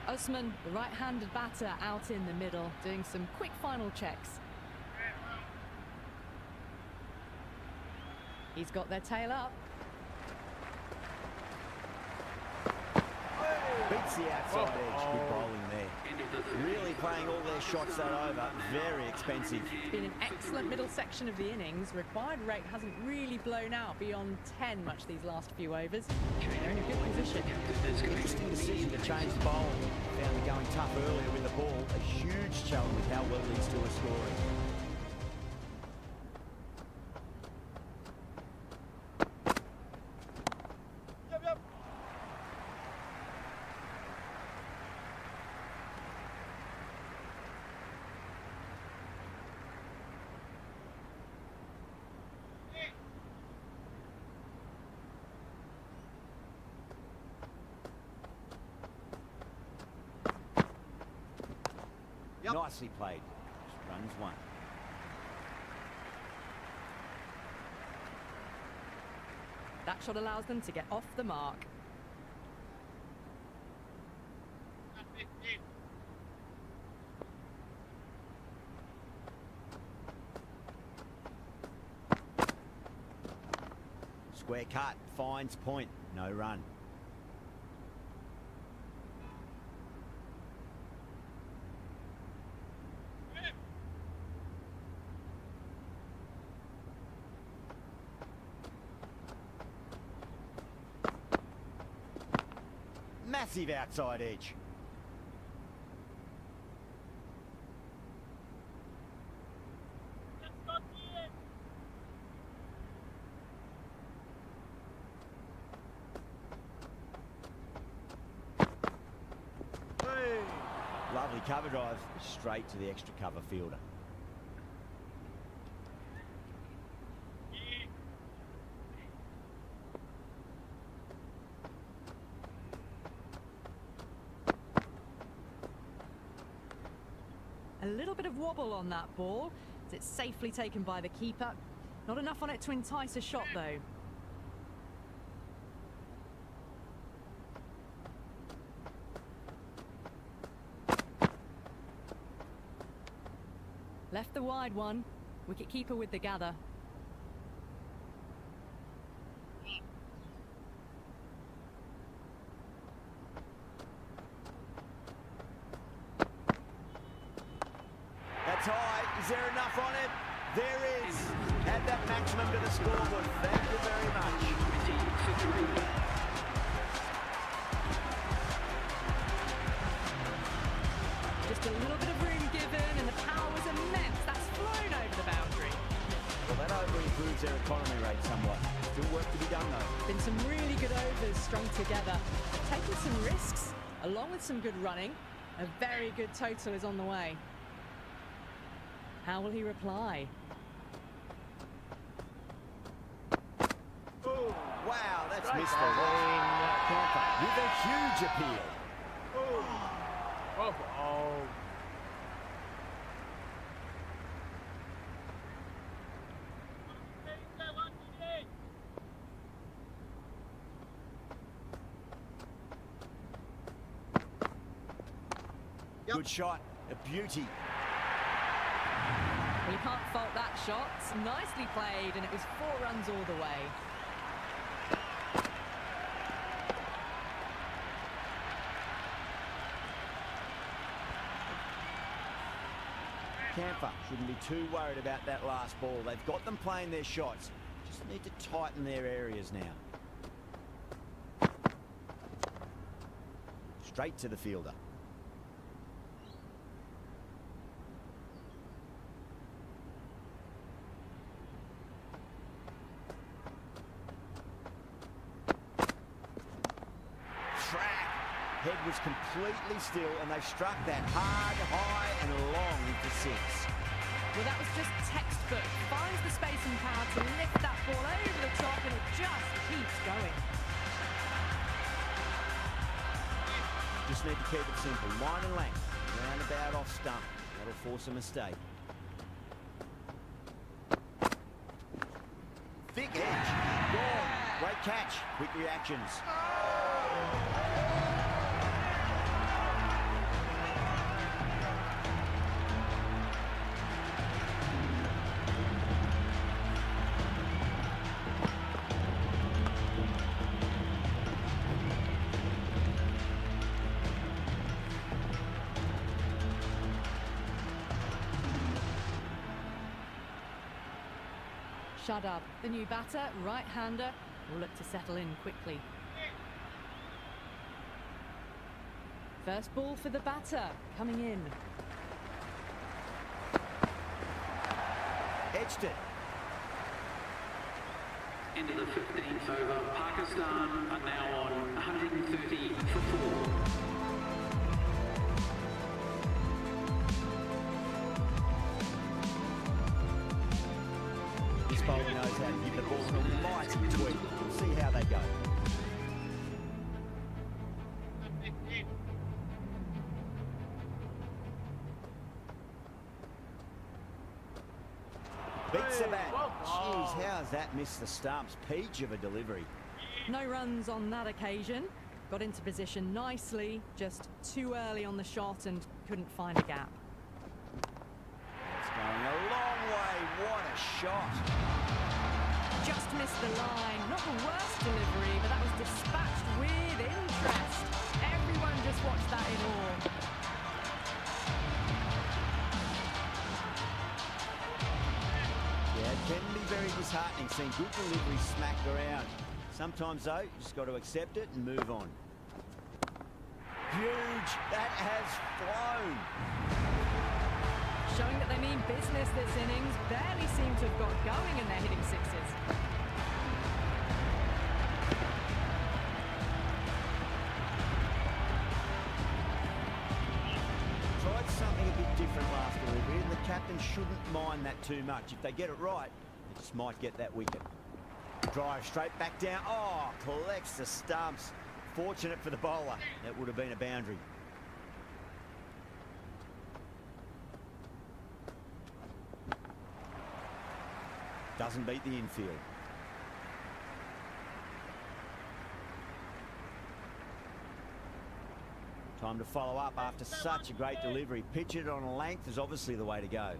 Usman, the right-handed batter, out in the middle, doing some quick final checks. He's got their tail up. Beats the outside edge. Good bowling there. Really playing all their shots that over. Very expensive. It's been an excellent middle section of the innings. Required rate hasn't really blown out beyond 10 much these last few overs. They're in a good position. Interesting decision to change the bowl. Found it going tough earlier with the ball. A huge challenge with how well these two are scoring. Nicely played. Just runs one. That shot allows them to get off the mark. Square cut. Finds point. No run. Massive outside edge. Lovely cover drive straight to the extra cover fielder. A little bit of wobble on that ball. It's safely taken by the keeper. Not enough on it to entice a shot, though. Left the wide one. Wicket-keeper with the gather. That's high. Is there enough on it? There is. Add that maximum to the scoreboard. Thank you very much. Just a little bit of room given, and the power was immense. That's flown over the boundary. Well, that over improves their economy rate somewhat. Still work to be done, though. Been some really good overs strung together. Taking some risks, along with some good running. A very good total is on the way. How will he reply? Oh, wow, that's missed the line. With a huge appeal. Oh. Good shot. A beauty. Well, you can't fault that shot. Nicely played, and it was 4 runs all the way. Camphor shouldn't be too worried about that last ball. They've got them playing their shots. Just need to tighten their areas now. Straight to the fielder. Head was completely still, and they struck that hard, high, and long for six. Well, that was just textbook. Finds the space and power to lift that ball over the top, and it just keeps going. Just need to keep it simple. Line and length. Roundabout off stump. That'll force a mistake. Thick edge. Gone. Great catch. Quick reactions. Shut up. The new batter, right-hander, will look to settle in quickly. First ball for the batter, coming in. Edged it. Into the 15th over. Pakistan are now on 130 for 4. This bowler knows how to give the ball an almighty tweak. We'll see how they go. Beats the bat. Jeez, how's that missed the stumps? Peach of a delivery. No runs on that occasion. Got into position nicely, just too early on the shot and couldn't find a gap. It's going a long way. What a shot. Just missed the line. Not the worst delivery, but that was dispatched with interest. Everyone just watched that in awe. Yeah, it can be very disheartening seeing good delivery smacked around. Sometimes, though, you just got to accept it and move on. Huge. That has flown. Showing that they mean business this innings. Barely seem to have got going and they're hitting sixes. Tried something a bit different last delivery, and the captain shouldn't mind that too much. If they get it right, they just might get that wicket. Drive straight back down. Oh, collects the stumps. Fortunate for the bowler. That would have been a boundary. Doesn't beat the infield. Time to follow up after such a great delivery. Pitch it on a length is obviously the way to go.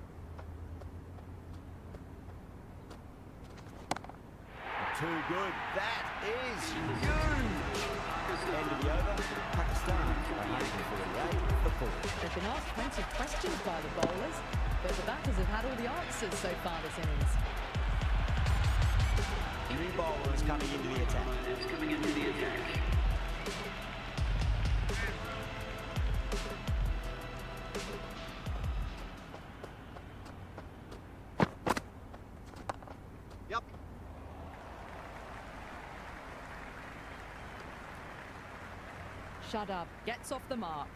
Too good. That is huge. End of the over. Pakistan 148 for 4. They've been asked plenty of questions by the bowlers, but the batters have had all the answers so far this innings. New bowler is coming into the attack. It's coming into the attack. Yep. Shut up. Gets off the mark.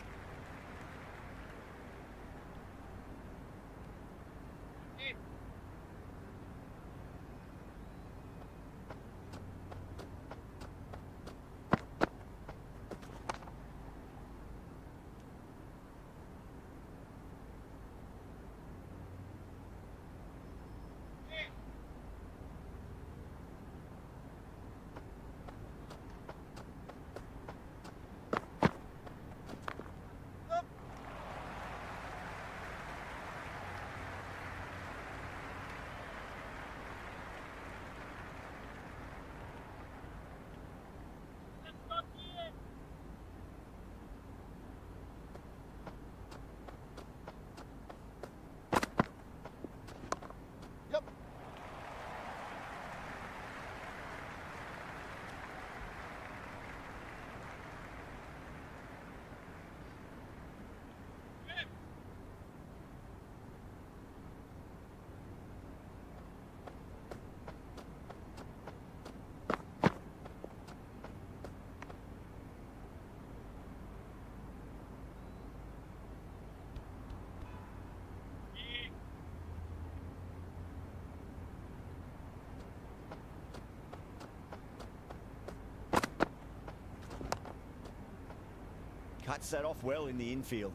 Cuts that off well in the infield.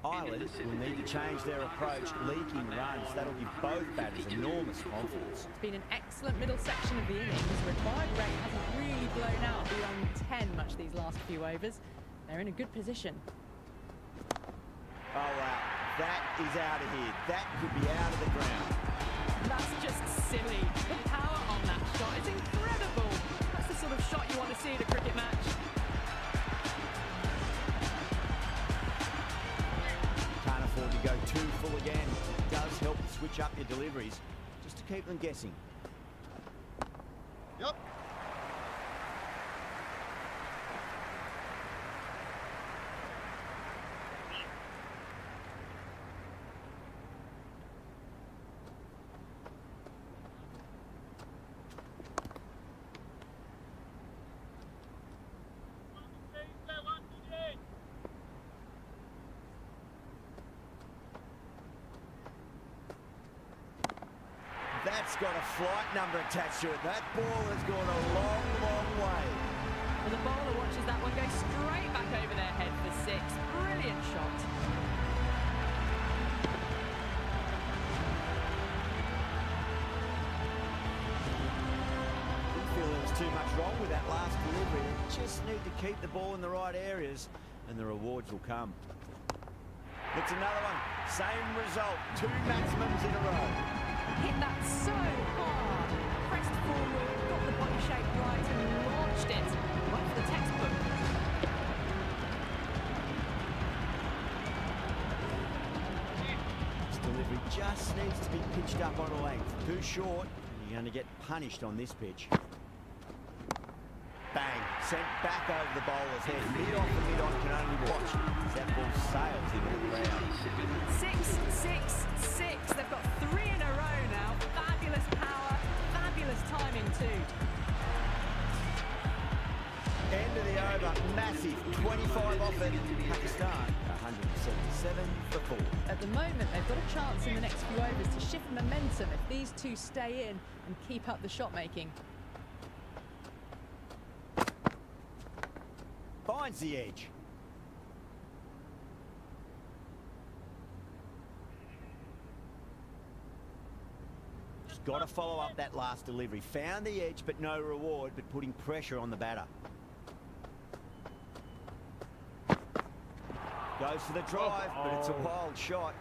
Ireland will need to change their approach, leaking runs. That'll give both batters enormous confidence. It's been an excellent middle section of the innings. The required rate hasn't really blown out beyond 10 much these last few overs. They're in a good position. Oh wow, that is out of here. That could be out of the ground. That's just silly. The power on that shot is incredible. That's the sort of shot you want to see in a cricket match. Can't afford to go too full again. It does help to switch up your deliveries, just to keep them guessing. Yep. That's got a flight number attached to it. That ball has gone a long, long way. Well, the bowler watches that one go straight back over their head for 6. Brilliant shot. Didn't feel there was too much wrong with that last delivery. They just need to keep the ball in the right areas and the rewards will come. It's another one. Same result. 2 maximums in a row. Hit that so hard. Pressed forward, got the body shape right and launched it. Right for the textbook. This delivery just needs to be pitched up on a length. Too short, and you're going to get punished on this pitch. Bang. Sent back over the bowler's head. Mid-off and mid-on can only watch as that ball sails into the ground. 6, 6, 6. They've got 3 in a row now. Fabulous power, fabulous timing too. End of the over. Massive. 25 off it. Pakistan, 177 for 4. At the moment, they've got a chance in the next few overs to shift momentum if these two stay in and keep up the shot making. Finds the edge. Just got to follow up that last delivery. Found the edge, but no reward, but putting pressure on the batter. Goes for the drive, but it's a wild shot.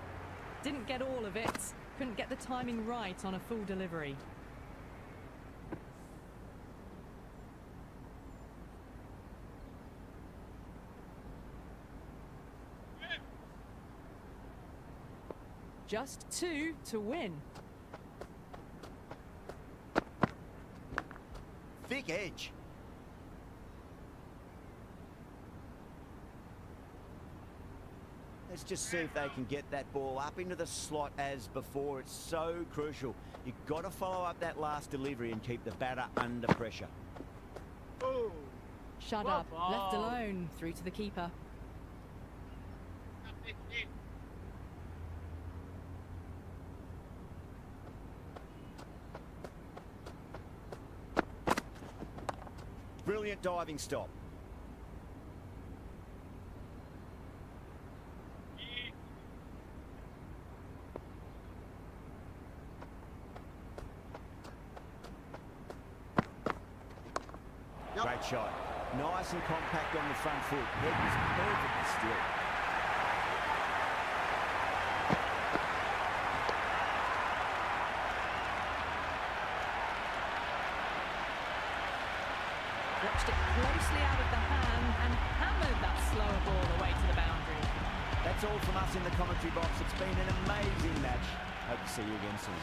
Didn't get all of it. Couldn't get the timing right on a full delivery. Just 2 to win. Thick edge. Let's just see if they can get that ball up into the slot as before. It's so crucial. You've got to follow up that last delivery and keep the batter under pressure. Oh. Shut Well up. Left bowled. alone. Through to the keeper. Brilliant diving stop. Yep. Great shot. Nice and compact on the front foot. Head was perfectly still. Watched it closely out of the hand and hammered that slower ball away to the boundary. That's all from us in the commentary box. It's been an amazing match. Hope to see you again soon.